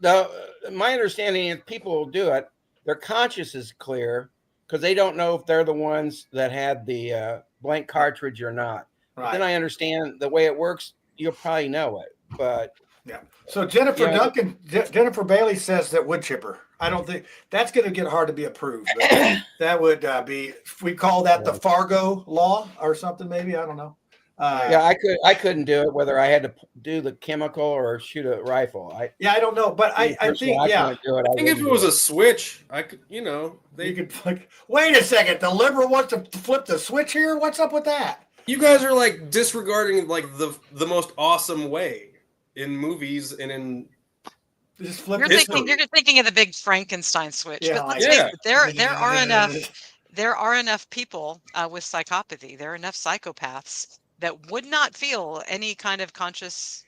My understanding is people will do it. Their conscience is clear because they don't know if they're the ones that had the blank cartridge or not. Right. Then I understand the way it works. You'll probably know it, but Yeah. So Jennifer Bailey says that wood chipper. I don't think that's going to get hard to be approved. But that would be, we call that the Fargo law or something, maybe. I don't know. I couldn't do it whether I had to do the chemical or shoot a rifle. I don't know, but I think I think if it was a switch, I could, you could like, wait a second, the liberal wants to flip the switch here. What's up with that? You guys are like disregarding like the most awesome way in movies and in just flip. You're thinking of the big Frankenstein switch, but let's face it, there are enough people with psychopathy. There are enough psychopaths that would not feel any kind of conscious,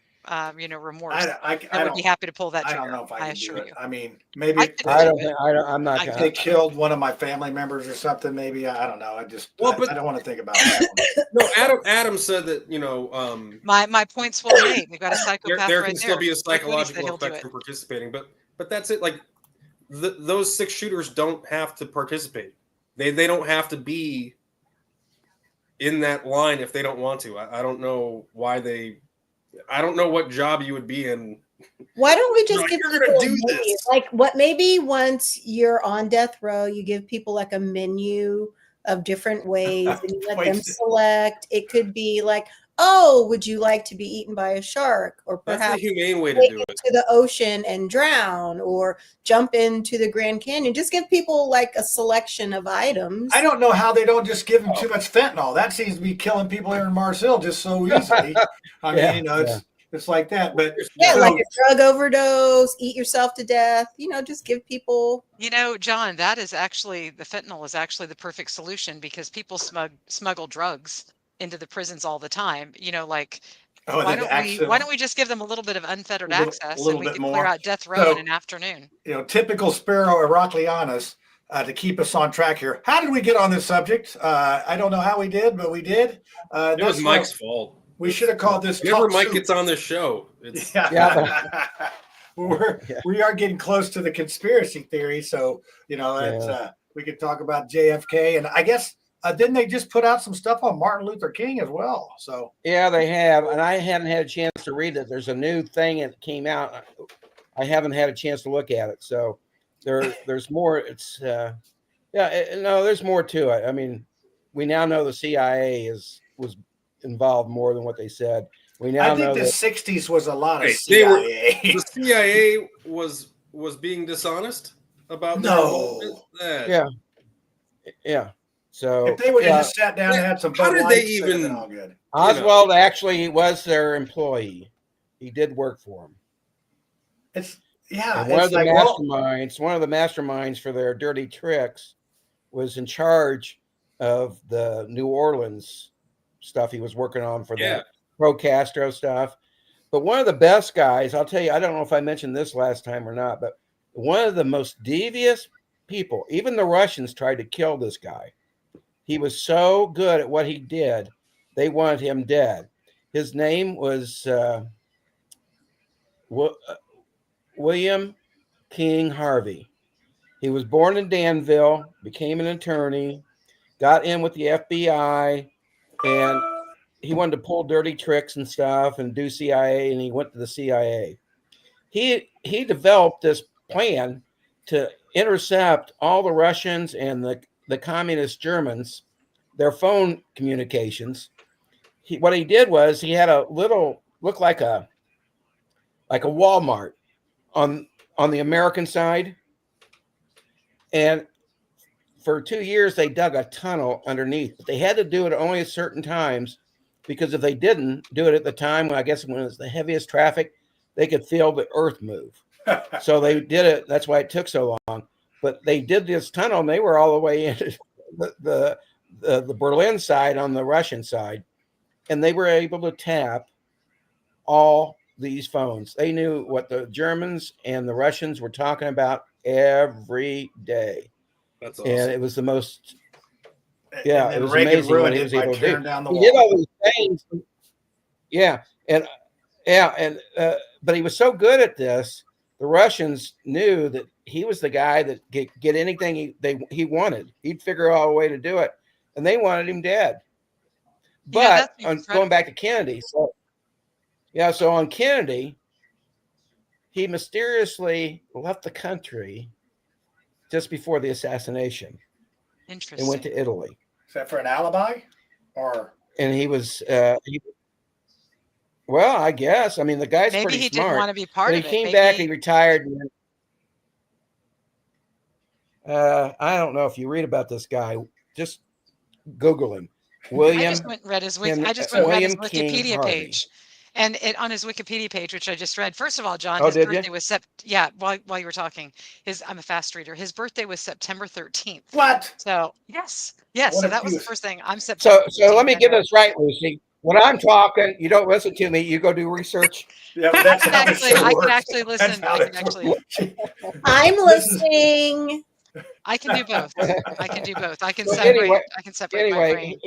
remorse. I would be happy to pull that trigger. I don't know if I can do it. You. I mean, maybe I'm not. They killed one of my family members or something. Maybe I don't know. I don't want to think about that. No, Adam said that my point's well made. We've got a psychopath. There can still be a psychological effect from participating, but that's it. Like those 6 shooters don't have to participate. They don't have to be in that line if they don't want to. I don't know why I don't know what job you would be in. Why don't we just give you're people gonna do this? like what? Maybe once you're on death row, you give people like a menu of different ways, and you let them select. It could be like, oh, would you like to be eaten by a shark, or perhaps that's the humane way to do it. To the ocean and drown, or jump into the Grand Canyon. Just give people like a selection of items. I don't know how they don't just give them too much fentanyl. That seems to be killing people here in Mars Hill just so easily. I mean, it's like that. But like a drug overdose, eat yourself to death. Just give people. John, the fentanyl is actually the perfect solution because people smuggle drugs into the prisons all the time. Why don't we just give them a little bit of unfettered access and we can clear out death row in an afternoon? Typical Spiro Heraclianus to keep us on track here. How did we get on this subject? I don't know how we did, but we did. It was Mike's fault. We should have called this. Whenever Mike gets on this show, we are getting close to the conspiracy theory, so we could talk about JFK, and I guess didn't they just put out some stuff on Martin Luther King as well? So yeah, they have, and I haven't had a chance to read it. There's a new thing that came out. I haven't had a chance to look at it, so there's more. It's there's more to it. I mean, we now know the CIA was involved more than what they said. We now know the 60s was a lot of CIA. The CIA was being dishonest about Yeah. So if they would have just sat down and had some how did they even all good. Oswald actually was their employee. He did work for them. One of the masterminds for their dirty tricks was in charge of the New Orleans stuff he was working on for the pro Castro stuff. But one of the best guys, I'll tell you, I don't know if I mentioned this last time or not, but one of the most devious people, even the Russians tried to kill this guy. He was so good at what he did, they wanted him dead. His name was William King Harvey. He was born in Danville, became an attorney, got in with the FBI, and he wanted to pull dirty tricks and stuff and do CIA, and he went to the CIA. He developed this plan to intercept all the Russians and the communist Germans, their phone communications. What he did was he had a little, looked like a Walmart on the American side. And for 2 years, they dug a tunnel underneath, but they had to do it only at certain times, because if they didn't do it at the time, when it was the heaviest traffic, they could feel the earth move. So they did it. That's why it took so long. But they did this tunnel, and they were all the way into the Berlin side on the Russian side, and they were able to tap all these phones. They knew what the Germans and the Russians were talking about every day. That's awesome. And it was the most, it was Reagan amazing what he was able to do. He did all these things. But he was so good at this, the Russians knew that he was the guy that get anything he wanted. He'd figure out a way to do it, and they wanted him dead. But going back to Kennedy, so on Kennedy, he mysteriously left the country just before the assassination Interesting. and went to Italy. Is that for an alibi, or? And he was, well, I guess. I mean, the guy's Maybe pretty he smart. didn't want to be part But of he it. came Maybe... back. He retired. I don't know if you read about this guy. Just Google him. I just went and read his Wikipedia Harvey. page, and on his Wikipedia page, which I just read. First of all, John, Oh, his did birthday you? was while you were talking, I'm a fast reader. His birthday was September 13th. What? So yes. What So a that was the fuse. first thing. I'm September. So let me get this right, Lucy. When I'm talking, you don't listen to me. You go do research. Yeah, but that's how Actually, I can actually listen. I can actually. I'm listening. I can do both. I can do both. I can So separate. anyway- I can separate my brain.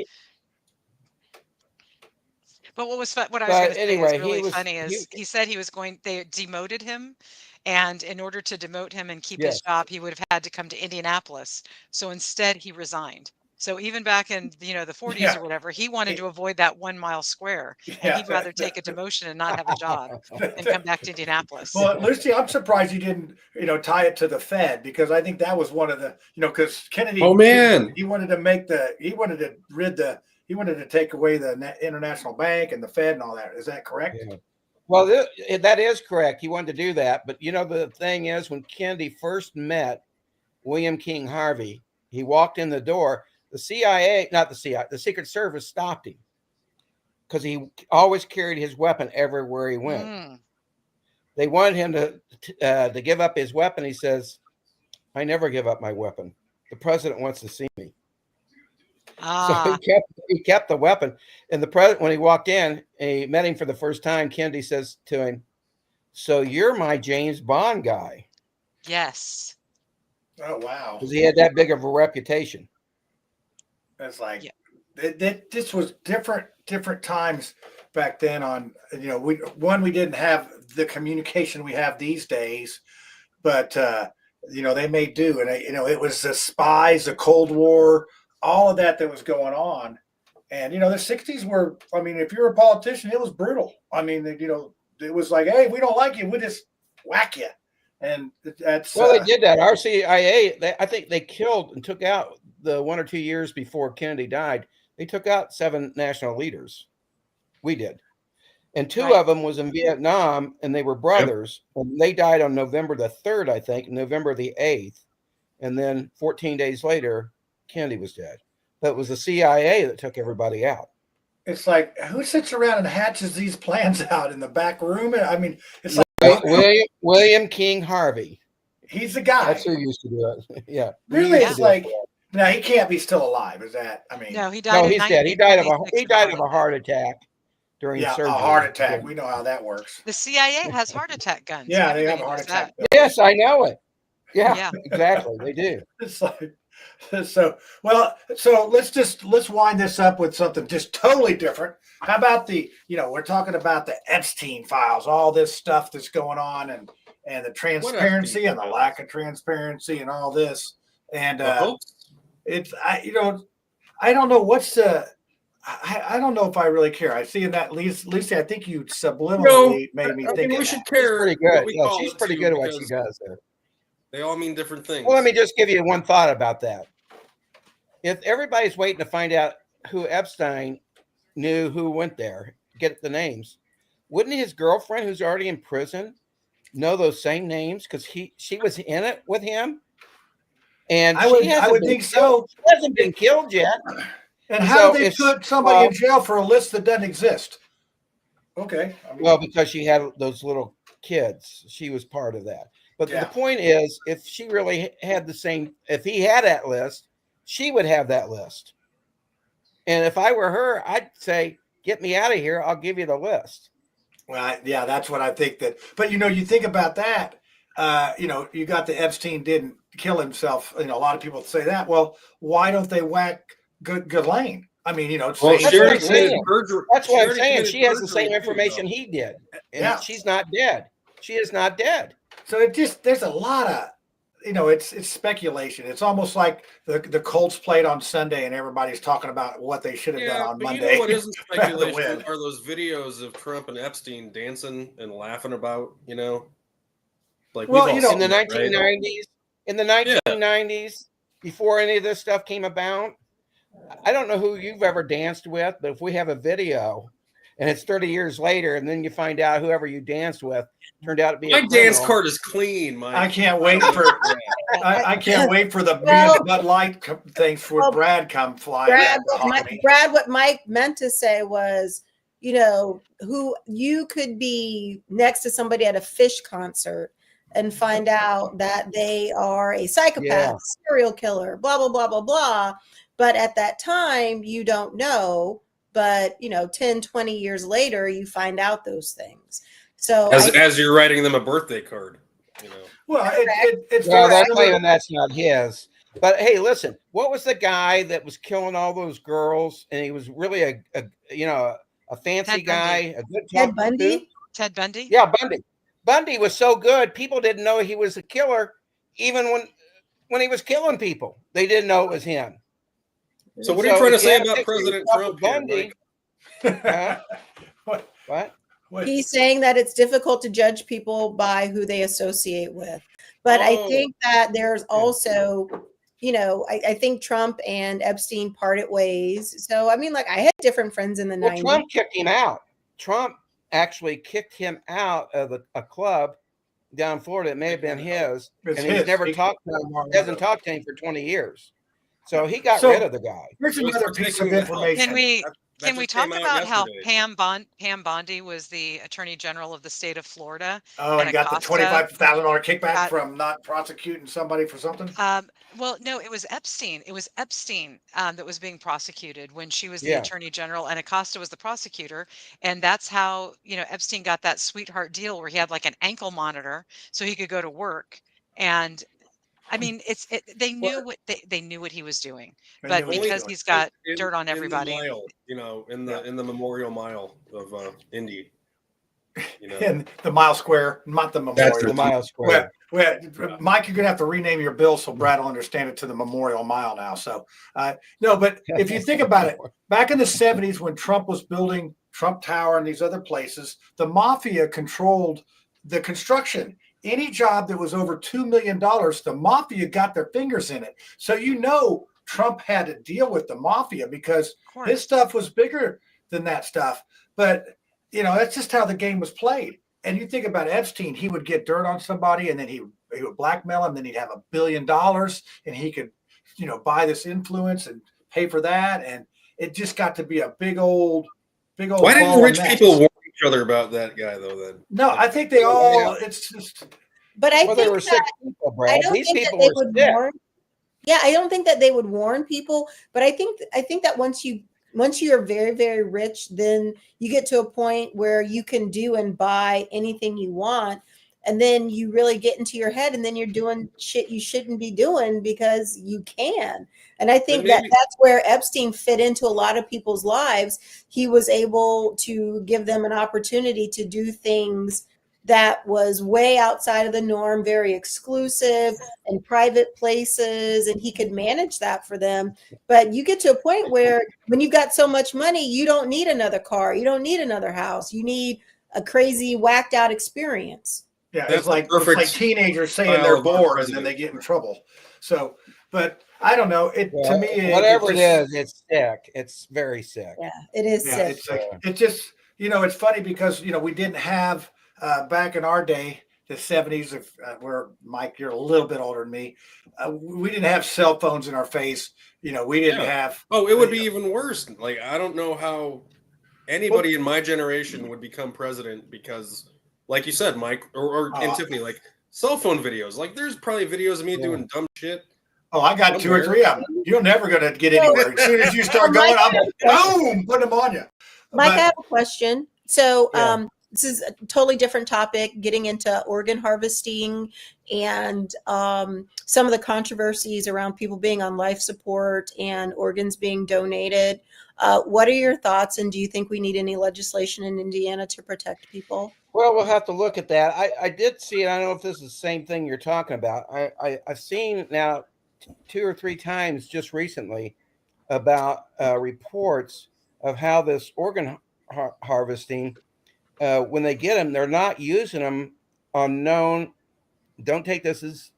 But what I was going to say is really funny is he said they demoted him, and in order to demote him and keep his job, he would have had to come to Indianapolis. So instead, he resigned. So even back in the 40s or whatever, he wanted to avoid that 1 mile square, and he'd rather take a demotion and not have a job and come back to Indianapolis. Well, Lucy, I'm surprised you didn't, tie it to the Fed, because I think that was one of the, because Kennedy. Oh man, he wanted to take away the International Bank and the Fed and all that. Is that correct? Yeah. Well, that is correct. He wanted to do that, but the thing is, when Kennedy first met William King Harvey, he walked in the door. The Secret Service stopped him because he always carried his weapon everywhere he went. They wanted him to give up his weapon. He says, "I never give up my weapon. The president wants to see me." So he kept the weapon. And the president, when he walked in and he met him for the first time, Kennedy says to him, "So you're my James Bond guy." Yes. Oh wow. Because he had that big of a reputation. It's like this was different times back then. On we didn't have the communication we have these days, but they made do, and it was the spies, the Cold War, all of that was going on, and the 60s were. I mean, if you're a politician, it was brutal. I mean, it was like, hey, we don't like you, we just whack you, and that's they did that. Our CIA, I think they killed and took out the 1 or 2 years before Kennedy died. They took out 7 national leaders. We did. And 2 of them was in Vietnam, and they were brothers. Yep. And they died on November the 3rd, I think, November the 8th. And then 14 days later, Kennedy was dead. But it was the CIA that took everybody out. It's like, who sits around and hatches these plans out in the back room? I mean, it's like William King Harvey. He's the guy. That's who used to do it. Yeah. Really? It's like, no, he can't be still alive. Is that? I mean, no, he died. No, he's dead. He died of a heart attack during surgery. A heart attack. We know how that works. The CIA has heart attack guns. Yeah, they have a heart attack. Yes, I know it. Yeah, exactly. They do. It's like, so let's wind this up with something just totally different. How about we're talking about the Epstein files, all this stuff that's going on, and the transparency and the lack of transparency and all this. And I don't know what's I don't know if I really care. I see in that, Lucy, I think you subliminally made me think. We should care. Pretty good. Yeah, she's pretty good at what she does there. They all mean different things. Well, let me just give you one thought about that. If everybody's waiting to find out who Epstein knew, who went there, get the names, wouldn't his girlfriend, who's already in prison, know those same names because she was in it with him? And I would think so. She hasn't been killed yet. And how do they put somebody in jail for a list that doesn't exist? Okay. Well, because she had those little kids. She was part of that. But the point is, if she really had if he had that list, she would have that list. And if I were her, I'd say, get me out of here. I'll give you the list. Well, yeah, that's what I think but you think about that, you got the Epstein didn't kill himself. A lot of people say that. Well, why don't they whack Ghislaine? I mean, that's what I'm saying. She has the same information he did. And she's not dead. She is not dead. So there's a lot of, it's speculation. It's almost like the Colts played on Sunday and everybody's talking about what they should have done on Monday. What isn't speculation are those videos of Trump and Epstein dancing and laughing about, Like Well, we've all you know, in the seen it, right? 1990s, in the 1990s, before any of this stuff came about. I don't know who you've ever danced with, but if we have a video and it's 30 years later, and then you find out whoever you danced with turned out to be My a dance criminal. card is clean, Mike. I can't wait for I can't wait for the me Well- and Bud Light things for Well, Brad come flying. Brad, out what Mike meant to say was, you know, who you could be next to somebody at a Fish concert and find out that they are a psychopath, serial killer, blah, blah, blah, blah, blah. But at that time, you don't know. But, 10, 20 years later, you find out those things. So as you're writing them a birthday card, Well, it's well, very they're similar. claiming that's not his. But hey, listen, what was the guy that was killing all those girls? And he was really a fancy guy, a good Ted Bundy. Ted Bundy. Yeah, Bundy. Bundy was so good, people didn't know he was a killer, even when he was killing people. They didn't know it was him. So what are you trying to if say had a about picture of President yourself Trump with here, Bundy? Mike? What? He's saying that it's difficult to judge people by who they associate with. But I think that there's also, I think Trump and Epstein parted ways. So, I mean, like I had different friends in the 90s. Trump kicked him out. Trump actually kicked him out of a club down in Florida. It may have been his. And he's never talked to him. Hasn't talked to him for 20 years. So he got rid of the guy. Here's another piece of information. Can we talk about how Pam Bondi was the Attorney General of the state of Florida? Oh, and got the $25,000 kickback from not prosecuting somebody for something? Well, no, it was Epstein. It was Epstein that was being prosecuted when she was the Attorney General, and Acosta was the prosecutor. And that's how Epstein got that sweetheart deal where he had like an ankle monitor so he could go to work. And I mean, they knew they knew what he was doing, but because he's got dirt on everybody, in the Memorial Mile of Indy, in the Mile Square, not the Memorial. That's the Mile Square. Mike, you're gonna have to rename your bill so Brad will understand it to the Memorial Mile now. So no, but if you think about it, back in the 70s when Trump was building Trump Tower and these other places, the mafia controlled the construction. Any job that was over $2 million, the mafia got their fingers in it. So Trump had to deal with the mafia because his stuff was bigger than that stuff. But that's just how the game was played. And you think about Epstein, he would get dirt on somebody and then he would blackmail him, then he'd have $1 billion and he could, buy this influence and pay for that. And it just got to be a big old Why didn't rich people warn each other about that guy though then? No, I think they all it's just but I think they were sick people, Brad. I don't These think people that they were would sick. warn. Yeah, I don't think that they would warn people, but I think that once you are very, very rich, then you get to a point where you can do and buy anything you want. And then you really get into your head and then you're doing shit you shouldn't be doing because you can. And I think that's where Epstein fit into a lot of people's lives. He was able to give them an opportunity to do things that was way outside of the norm, very exclusive and private places, and he could manage that for them. But you get to a point where when you've got so much money, you don't need another car, you don't need another house, you need a crazy whacked out experience. Yeah, it's like teenagers saying they're bored and then they get in trouble. So, but I don't know. To me, whatever it is, it's sick. It's very sick. Yeah, it is sick. It's like it just it's funny because we didn't have back in our day, the 70s. If where Mike, you're a little bit older than me, we didn't have cell phones in our face. We didn't have. Oh, it would be even worse. Like I don't know how anybody in my generation would become president because. Like you said, Mike, and Tiffany, like cell phone videos. Like there's probably videos of me doing dumb shit. Oh, I got 2 or 3 of them. You're never going to get anywhere. As soon as you start going, I'm boom, put them on you. Mike, I have a question. So this is a totally different topic, getting into organ harvesting and some of the controversies around people being on life support and organs being donated. What are your thoughts? And do you think we need any legislation in Indiana to protect people? Well, we'll have to look at that. I did see it. I don't know if this is the same thing you're talking about. I've seen now 2 or 3 times just recently about reports of how this organ harvesting, when they get them, they're not using them on known don't take this as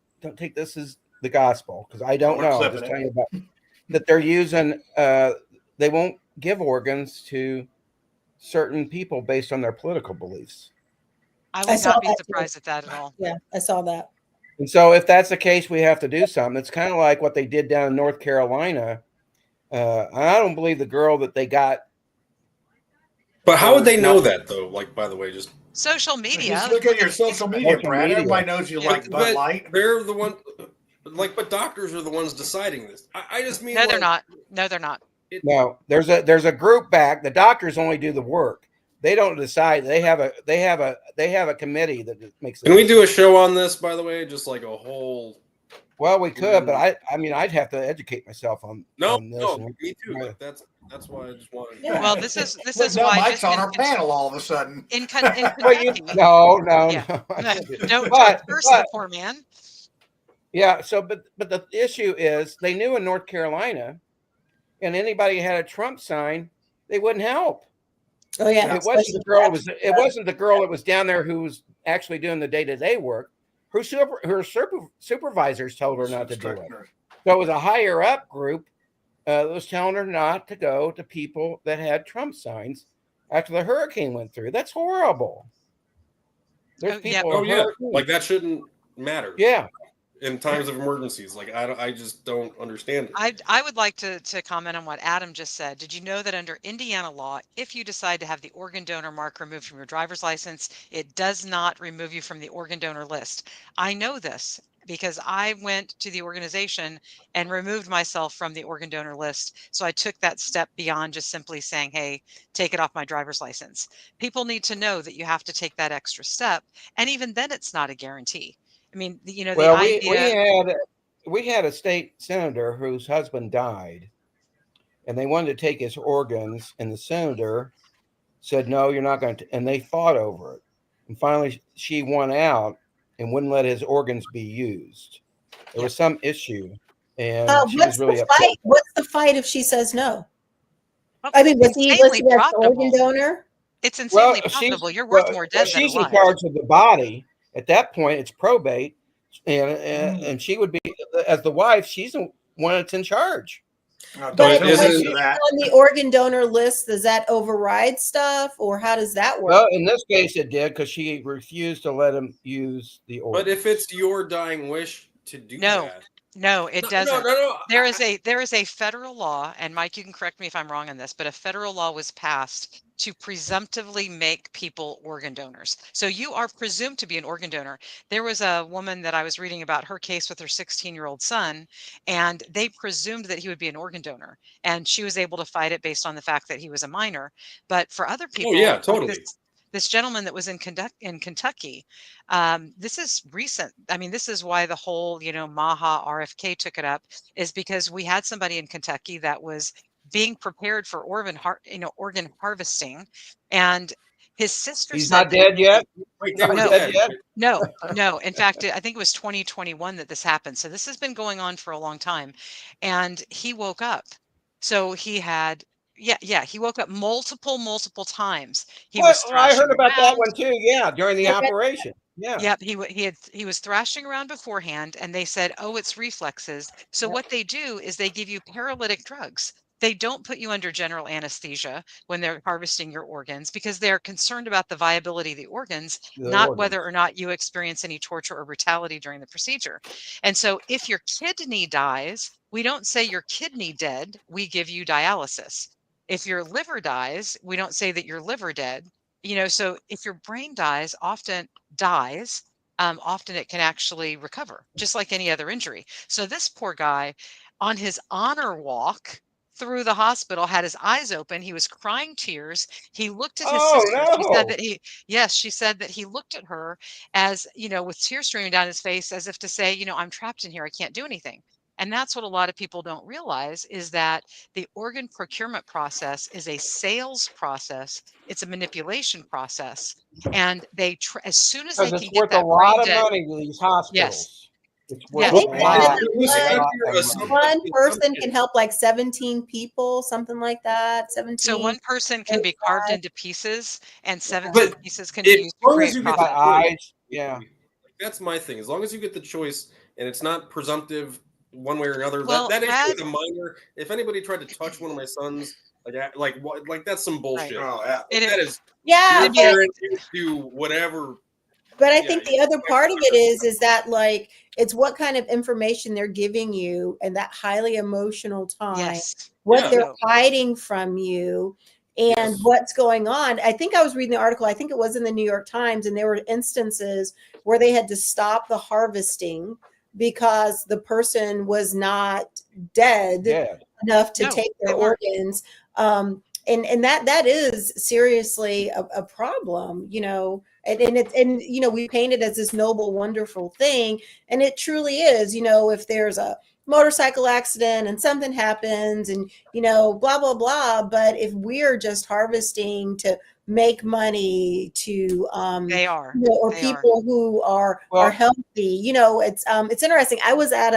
the gospel, because I don't We're know. I'm clipping just it. telling you about that they're using. They won't give organs to certain people based on their political beliefs. I I would saw not be that too. surprised at that at all. Yeah, I saw that. And so, if that's the case, we have to do something. It's kind of like what they did down in North Carolina. I don't believe the girl that they got. But how would they know that, though? Like, by the way, just social media. Just look at your social media, Brad. Everybody knows you like Bud Light. They're the one. Like, but doctors are the ones deciding this. I just mean. No, they're not. No, they're not. No, there's a group back. The doctors only do the work. They don't decide. They have a committee that makes. Can we do a show on this? By the way, just like a whole. Well, we could, but I mean, I'd have to educate myself on. On this. No, me too. But that's why I just wanted. Yeah. Well, this is now why Mike's on our panel all of a sudden. In Kentucky. No. Don't curse the poor man. Yeah. So, but the issue is, they knew in North Carolina, and anybody who had a Trump sign, they wouldn't help. Oh yeah. It wasn't the girl. It wasn't the girl that was down there who was actually doing the day-to-day work. Her supervisors told her not to do it. So it was a higher up group that was telling her not to go to people that had Trump signs after the hurricane went through. That's horrible. There's people. Oh yeah, like that shouldn't matter. Yeah. In times of emergencies, like I just don't understand it. I would like to comment on what Adam just said. Did you know that under Indiana law, if you decide to have the organ donor mark removed from your driver's license, it does not remove you from the organ donor list? I know this because I went to the organization and removed myself from the organ donor list. So I took that step beyond just simply saying, hey, take it off my driver's license. People need to know that you have to take that extra step. And even then, it's not a guarantee. I mean, you know, Well, the idea. we had a state senator whose husband died, and they wanted to take his organs, and the senator said, "No, you're not going to." And they fought over it, and finally, she won out and wouldn't let his organs be used. There was some issue, and she was really upset. What's the fight if she says no? I mean, was he listed as an organ donor? It's insanely profitable. You're worth more dead than she's alive. in charge of the body. At that point, it's probate, and she would be, as the wife, she's the one that's in charge. But when she's on the organ donor list, does that override stuff, or how does that work? Well, in this case, it did, because she refused to let him use the organ. But if it's your dying wish to do that. No, it doesn't. No. There is a federal law, and Mike, you can correct me if I'm wrong on this, but a federal law was passed to presumptively make people organ donors. So you are presumed to be an organ donor. There was a woman that I was reading about her case with her 16-year-old son, and they presumed that he would be an organ donor, and she was able to fight it based on the fact that he was a minor. But for other people, yeah, totally. This gentleman that was in Kentucky, this is recent. I mean, this is why the whole, MAHA RFK took it up, is because we had somebody in Kentucky that was being prepared for organ harvesting, and his sister He's said not dead yet. Wait, no. In fact, I think it was 2021 that this happened. So this has been going on for a long time, and he woke up. So he had. Yeah. He woke up multiple times. I heard about that one too. Yeah, during the operation. Yeah. Yep. He was thrashing around beforehand, and they said, "Oh, it's reflexes." So what they do is they give you paralytic drugs. They don't put you under general anesthesia when they're harvesting your organs, because they're concerned about the viability of the organs, not whether or not you experience any torture or brutality during the procedure. And so if your kidney dies, we don't say your kidney dead. We give you dialysis. If your liver dies, we don't say that your liver dead. So if your brain often it can actually recover, just like any other injury. So this poor guy, on his honor walk through the hospital, had his eyes open. He was crying tears. He looked at his sister. No. She said that he looked at her as, with tears streaming down his face, as if to say, I'm trapped in here. I can't do anything. And that's what a lot of people don't realize, is that the organ procurement process is a sales process. It's a manipulation process. And they, as soon as they can get that a lot of money to these hospitals. Yes. It's worth a lot. One person can help like 17 people, something like that. 17. So one person can be carved into pieces, and 17 pieces can be used to create profit. Eyes. Yeah. that's my thing. As long as you get the choice and it's not presumptive one way or another, Well, that issue Brad, is a minor. If anybody tried to touch one of my sons, like that's some bullshit. Right. Oh yeah. That is Yeah, your but parent, you do whatever. I Yeah, think the other part of it is that like it's what kind of information they're giving you and that highly emotional time, yes, what Yeah. they're hiding from you and Yes. what's going on. I think I was reading the article, I think it was in the New York Times, and there were instances where they had to stop the harvesting because the person was not dead enough to No, take they their weren't. organs. And that is seriously a problem, you know. And it's, and you know, we paint it as this noble, wonderful thing, and it truly is. You know, if there's a motorcycle accident and something happens, and you know, blah blah blah. But if we're just harvesting to make money, to They are. you know, or They are. people who are healthy, you know, it's interesting. I was at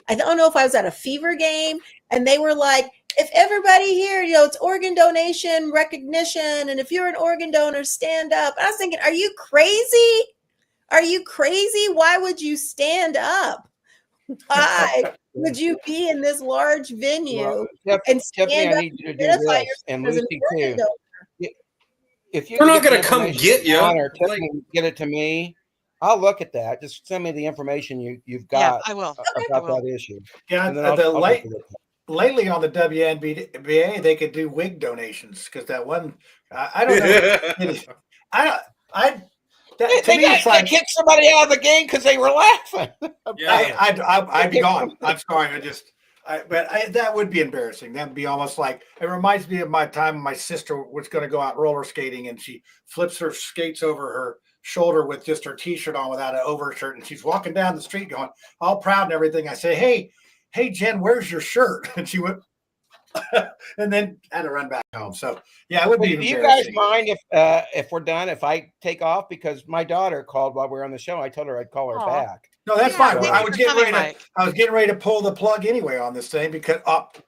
I don't know if I was at a Fever game, and they were like, if everybody here, you know, it's organ donation recognition, and if you're an organ donor, stand up. And I was thinking, are you crazy? Are you crazy? Why would you stand up? Why would you be in this large venue and Tiffany, stand I up need you to and do identify this, and yourself as an Lucy organ too. donor? If you We're can not get gonna the come information get you. down, or Tiffany get it to me, I'll look at that. Just send me the information you've Yeah, got I will. about that issue. Yeah, And then I'll take a look at it. lately on the WNBA, they could do wig donations because that one, I don't know. I that to me it's They like kicked somebody out of the game because they were laughing. I'd be gone. I'm sorry. That would be embarrassing. That'd be almost like, it reminds me of my time when my sister was going to go out roller skating and she flips her skates over her shoulder with just her t-shirt on without an overshirt. And she's walking down the street going all proud and everything. I say, hey, Jen, where's your shirt? And she went, and then had to run back home. So yeah, it would be Do you guys embarrassing. mind if we're done, if I take off? Because my daughter called while we were on the show. I told her I'd call her back. No, that's fine. thank I you was for getting coming, ready to. Mike. I was getting ready to pull the plug anyway on this thing because.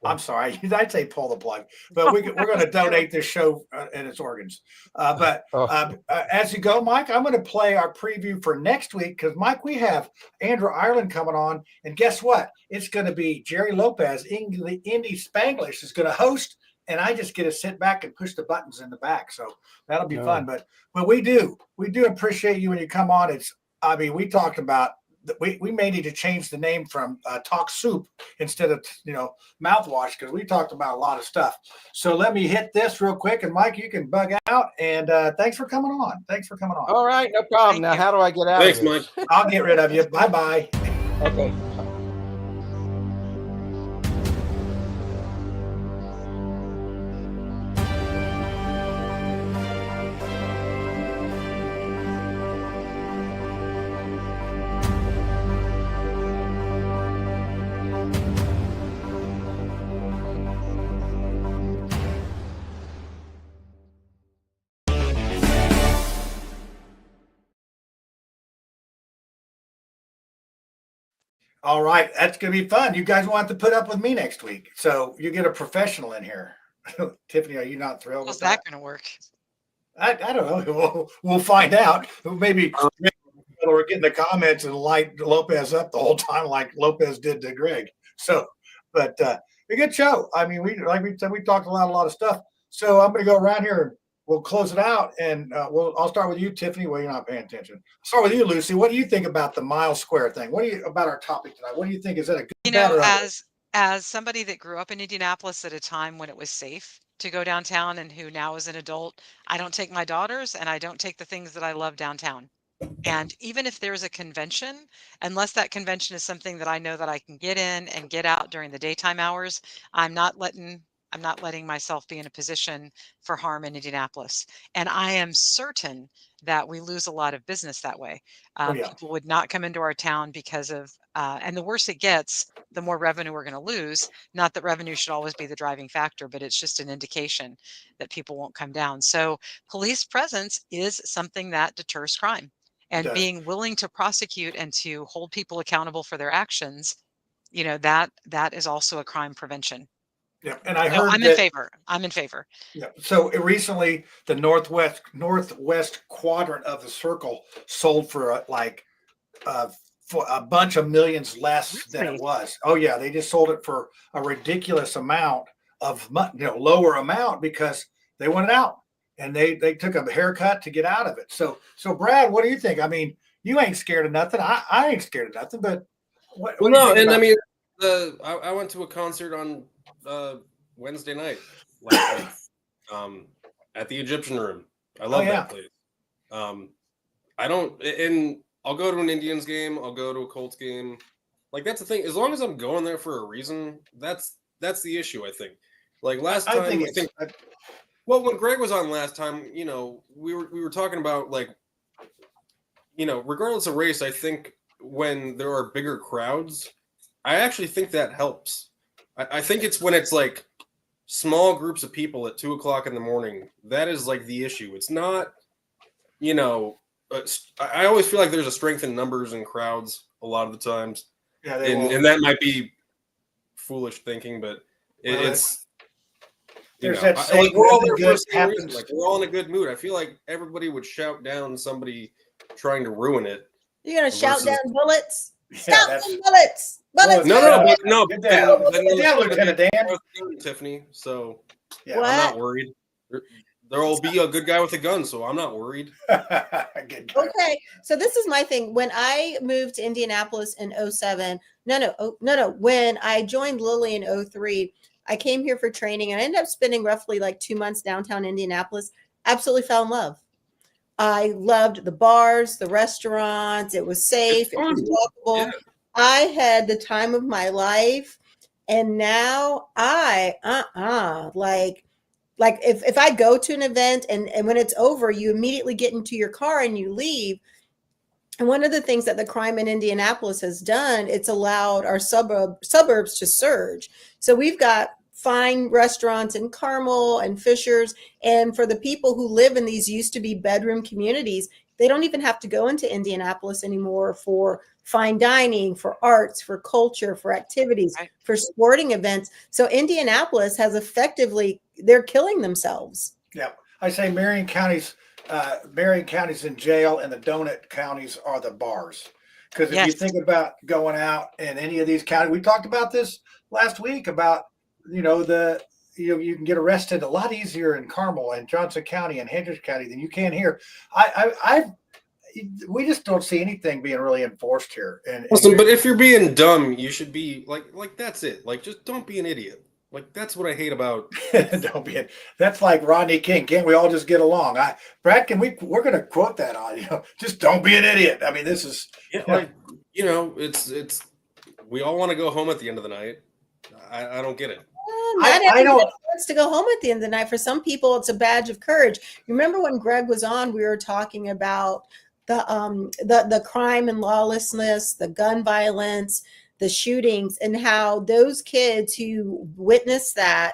I'm sorry. I'd say pull the plug, but we're going to donate this show and its organs. As you go, Mike, I'm going to play our preview for next week because, Mike, we have Andrew Ireland coming on, and guess what? It's going to be Jerry Lopez, Indy Spanglish, is going to host, and I just get to sit back and push the buttons in the back. So that'll be fun. But we do appreciate you when you come on. We talked about. We may need to change the name from Talk Soup instead of Mouthwash, because we talked about a lot of stuff. So let me hit this real quick, and Mike, you can bug out. And thanks for coming on. All right, no problem. Now, how do I get out? Thanks, of this? Mike. I'll get rid of you. Bye. Okay. All right, that's going to be fun. You guys want to put up with me next week, so you get a professional in here. Tiffany, are you not thrilled? How's that going to work? I don't know. We'll find out. Maybe we're getting the comments and light Lopez up the whole time, like Lopez did to Greg. So, but a good show. I mean, we talked a lot of stuff. So I'm going to go around here and we'll close it out, and I'll start with you, Tiffany. Well, you're not paying attention. I'll start with you, Lucy. What do you think about the mile square thing? What do you about our topic tonight? What do you think? Is that a good, bad, or ugly? As somebody that grew up in Indianapolis at a time when it was safe to go downtown, and who now is an adult, I don't take my daughters and I don't take the things that I love downtown. And even if there's a convention, unless that convention is something that I know that I can get in and get out during the daytime hours, I'm not letting myself be in a position for harm in Indianapolis. And I am certain that we lose a lot of business that way. People would not come into our town because of, and the worse it gets, the more revenue we're going to lose. Not that revenue should always be the driving factor, but it's just an indication that people won't come down. So police presence is something that deters crime. And being willing to prosecute and to hold people accountable for their actions, that is also a crime prevention. Yeah, and I heard I'm in favor. Yeah. So recently, the northwest quadrant of the circle sold for like for a bunch of millions less than it was. Oh yeah, they just sold it for a ridiculous amount of lower amount because they wanted out and they took a haircut to get out of it. So Brad, what do you think? I mean, you ain't scared of nothing. I ain't scared of nothing. But what do you think and about I mean, I went to a concert on Wednesday night last week at the Egyptian Room. I love that place. I don't, and I'll go to an Indians game. I'll go to a Colts game. Like that's the thing. As long as I'm going there for a reason, that's the issue. I think. Like last time, I think. Well, when Greg was on last time, we were talking about like, regardless of race, I think when there are bigger crowds, I actually think that helps. I think it's when it's like small groups of people at 2:00 in the morning. That is like the issue. It's not, I always feel like there's a strength in numbers and crowds a lot of the times. Yeah, and that might be foolish thinking, but it's there's that like we're all there for the same reason. Like we're all in a good mood. I feel like everybody would shout down somebody trying to ruin it. You're gonna shout down bullets. Yeah, Stop them bullets. Bullets. No. Get down, Lieutenant Dan. Tiffany. So yeah, I'm not worried. There will be a good guy with a gun, so I'm not worried. Okay, so this is my thing. When I moved to Indianapolis in 07, no. When I joined Lilly in 03, I came here for training and I ended up spending roughly like 2 months downtown Indianapolis. Absolutely fell in love. I loved the bars, the restaurants. It was safe. It was walkable. Yeah. I had the time of my life. And now like if I go to an event and when it's over, you immediately get into your car and you leave. And one of the things that the crime in Indianapolis has done, it's allowed our suburbs to surge. So we've got fine restaurants in Carmel and Fishers. And for the people who live in these used to be bedroom communities, they don't even have to go into Indianapolis anymore for fine dining, for arts, for culture, for activities, for sporting events. So Indianapolis has effectively, they're killing themselves. Yeah. I say Marion County's in jail and the donut counties are the bars. Because if you think about going out in any of these counties, we talked about this last week about, you can get arrested a lot easier in Carmel and Johnson County and Hendricks County than you can here. We just don't see anything being really enforced here. Listen, but if you're being dumb, you should be like that's it. Like just don't be an idiot. Like that's what I hate about. Don't be. That's like Rodney King. Can't we all just get along? Brad, we're going to quote that on Just don't be an idiot. I mean, this is it's we all want to go home at the end of the night. I don't get it. I don't wants to go home at the end of the night. For some people, it's a badge of courage. Remember when Greg was on, we were talking about the crime and lawlessness, the gun violence, the shootings, and how those kids who witness that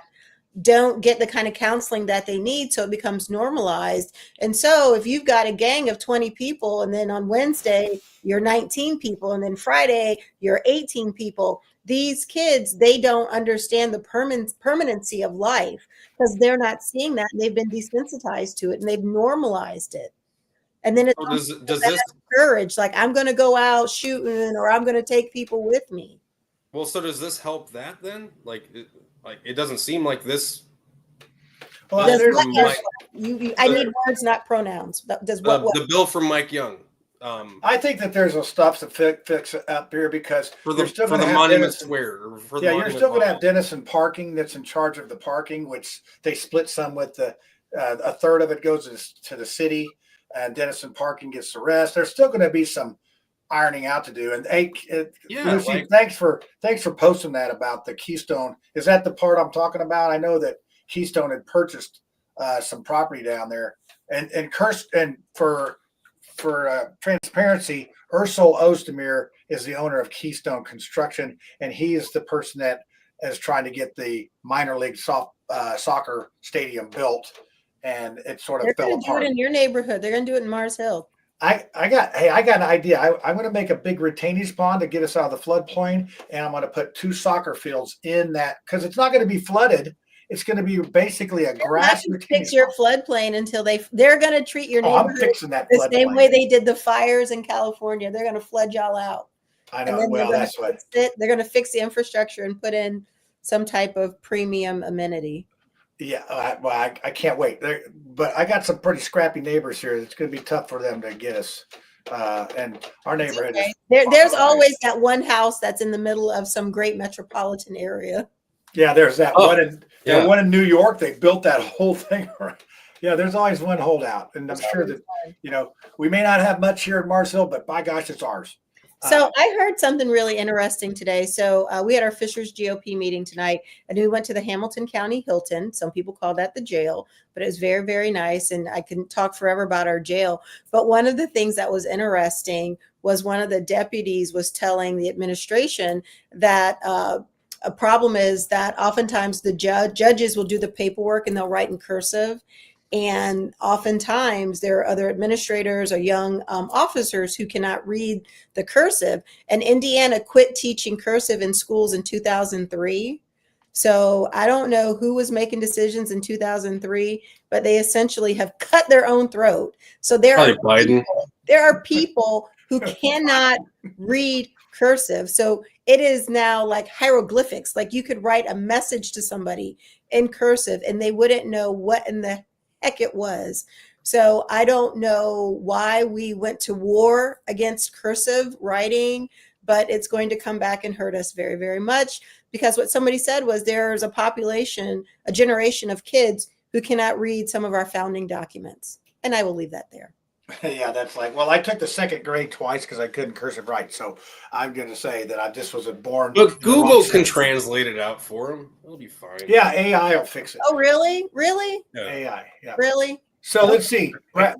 don't get the kind of counseling that they need, so it becomes normalized. And so if you've got a gang of 20 people and then on Wednesday you're 19 people and then Friday you're 18 people, these kids, they don't understand the permanency of life because they're not seeing that, and they've been desensitized to it and they've normalized it. And then it's does this courage, like I'm going to go out shooting or I'm going to take people with me. Well, so does this help that then? Like it doesn't seem like this. Well, I need words, not pronouns. Does what? The bill from Mike Young. I think that there's a stuff to fix up here because for the Monument Square. You're still going to have Denison Parking that's in charge of the parking, which they split some with a third of it goes to the city, and Denison Parking gets the rest. There's still going to be some ironing out to do. And Lucy, thanks for posting that about the Keystone. Is that the part I'm talking about? I know that Keystone had purchased some property down there, and for transparency, Ursel Ozdemir is the owner of Keystone Construction, and he is the person that is trying to get the minor league soccer stadium built, and it sort of fell apart. They're going to do it in your neighborhood. They're going to do it in Mars Hill. I got an idea. I'm going to make a big retainage pond to get us out of the floodplain, and I'm going to put 2 soccer fields in that because it's not going to be flooded. It's going to be basically a They're not grass. gonna fix your floodplain until they're going to treat your Oh, I'm neighborhood fixing that the same floodplain. way they did the fires in California. They're going to flood y'all out. I And know. then Well, that's what. they're going to fix the infrastructure and put in some type of premium amenity. Yeah, I can't wait. But I got some pretty scrappy neighbors here. It's going to be tough for them to get us. And our neighborhood is. There's always that one house that's in the middle of some great metropolitan area. Yeah, there's that one in New York. They built that whole thing. Yeah, there's always one holdout, and I'm sure that we may not have much here in Marsville, but by gosh, it's ours. So I heard something really interesting today. So we had our Fishers GOP meeting tonight, and we went to the Hamilton County Hilton. Some people call that the jail, but it was very, very nice. And I can talk forever about our jail. But one of the things that was interesting was one of the deputies was telling the administration that a problem is that oftentimes the judges will do the paperwork and they'll write in cursive. And oftentimes there are other administrators or young officers who cannot read the cursive. And Indiana quit teaching cursive in schools in 2003. So I don't know who was making decisions in 2003, but they essentially have cut their own throat. So there are people who cannot read cursive. So it is now like hieroglyphics. Like you could write a message to somebody in cursive and they wouldn't know what in the heck it was. So I don't know why we went to war against cursive writing, but it's going to come back and hurt us very, very much, because what somebody said was there's a generation of kids who cannot read some of our founding documents. And I will leave that there. Yeah, that's like, well, I took the second grade twice because I couldn't cursive write. So I'm going to say that I just was born. But Google can translate it out for them. It'll be fine. Yeah, AI will fix it. Oh, really? Really? Yeah. AI, yeah. Really? So let's see. Brad,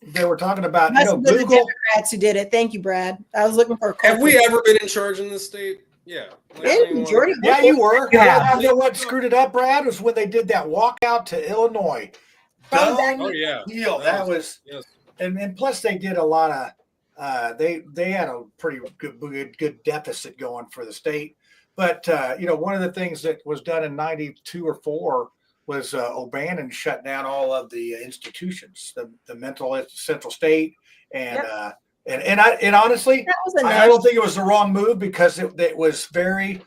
they were talking about Google. The Democrats who did it. Thank you, Brad. I was looking for a Have we ever been in charge in this state? Yeah. Majority. Yeah, you were. Yeah. You know what screwed it up, Brad, was when they did that walkout to Illinois. Oh yeah. That was yes. And plus they did a lot of they had a pretty good deficit going for the state. But one of the things that was done in 92 or 4 was O'Bannon shut down all of the institutions, the mental central state, and and honestly, I don't think it was the wrong move, because it was very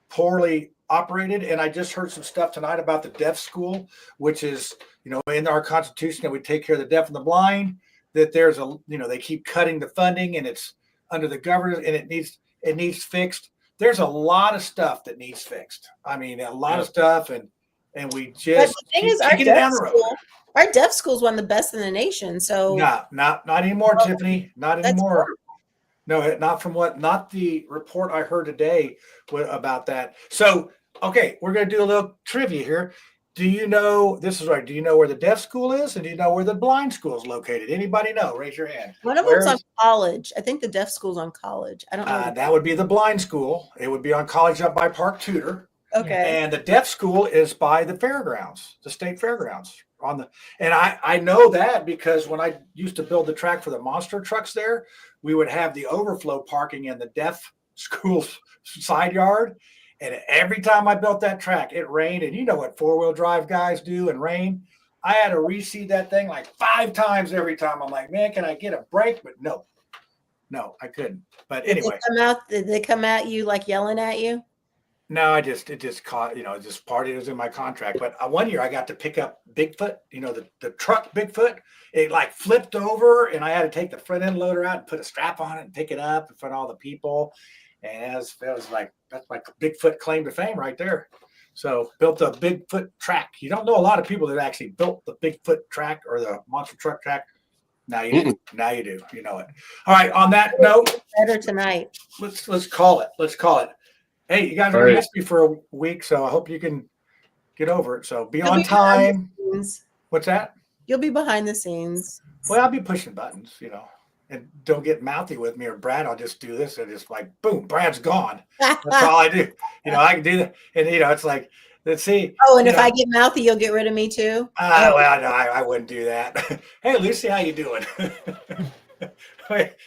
poorly operated. And I just heard some stuff tonight about the deaf school, which is in our Constitution that we take care of the deaf and the blind. That there's they keep cutting the funding, and it's under the government, and it needs fixed. There's a lot of stuff that needs fixed. I mean, a lot of stuff, and we just. But the thing is, our deaf school is one of the best in the nation. So not anymore, Tiffany. Not anymore. No, not the report I heard today about that. So okay, we're gonna do a little trivia here. Do you know, this is right, do you know where the deaf school is, and do you know where the blind school is located? Anybody know? Raise your hand. One of them's on College. I think the deaf school's on College. I don't know. That would be the blind school. It would be on College up by Park Tudor. Okay. And the deaf school is by the fairgrounds, the state fairgrounds. And I know that because when I used to build the track for the monster trucks there, we would have the overflow parking in the deaf school's side yard. And every time I built that track, it rained. And you know what four-wheel drive guys do in rain? I had to reseed that thing like 5 times every time. I'm like, man, can I get a break? But no, I couldn't. But anyway. Did they come at you like yelling at you? No, it just caught, just part of it was in my contract. But one year I got to pick up Bigfoot, the truck Bigfoot. It like flipped over, and I had to take the front end loader out and put a strap on it and pick it up in front of all the people. And it was like, that's my Bigfoot claim to fame right there. So built a Bigfoot track. You don't know a lot of people that actually built the Bigfoot track or the monster truck track. Now you do. Now you do. You know it. All right. On that note, better tonight. Let's call it. Let's call it. Hey, you guys are missed me for a week, so I hope you can get over it. So be on time. What's that? You'll be behind the scenes. Well, I'll be pushing buttons, and don't get mouthy with me, or Brad, I'll just do this and just like, boom, Brad's gone. That's all I do. I can do that. And, it's like, let's see. Oh, and if I get mouthy, you'll get rid of me too? Well, no, I wouldn't do that. Hey, Lucy, how you doing?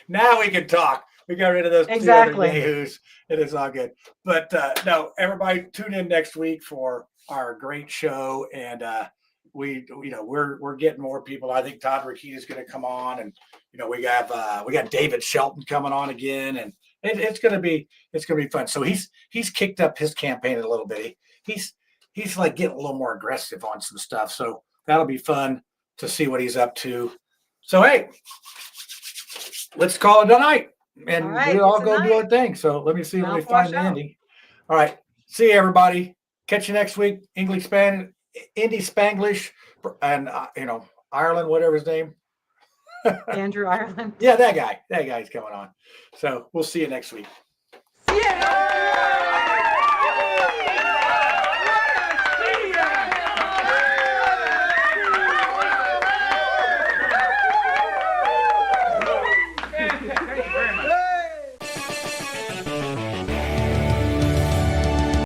Now we can talk. We got rid of those exactly. Two other yahoos. It is all good. But no, everybody tune in next week for our great show, and we're getting more people. I think Todd Rakita is going to come on, and we got David Shelton coming on again, and it's going to be fun. So he's kicked up his campaign a little bit. He's like getting a little more aggressive on some stuff. So that'll be fun to see what he's up to. So hey, let's call it a night, and we'll all go do our thing. So let me see when we find Andy. All right, see you, everybody. Catch you next week. Indy Spanglish, and Ireland, whatever his name. Andrew Ireland. Yeah, that guy's coming on. So we'll see you next week.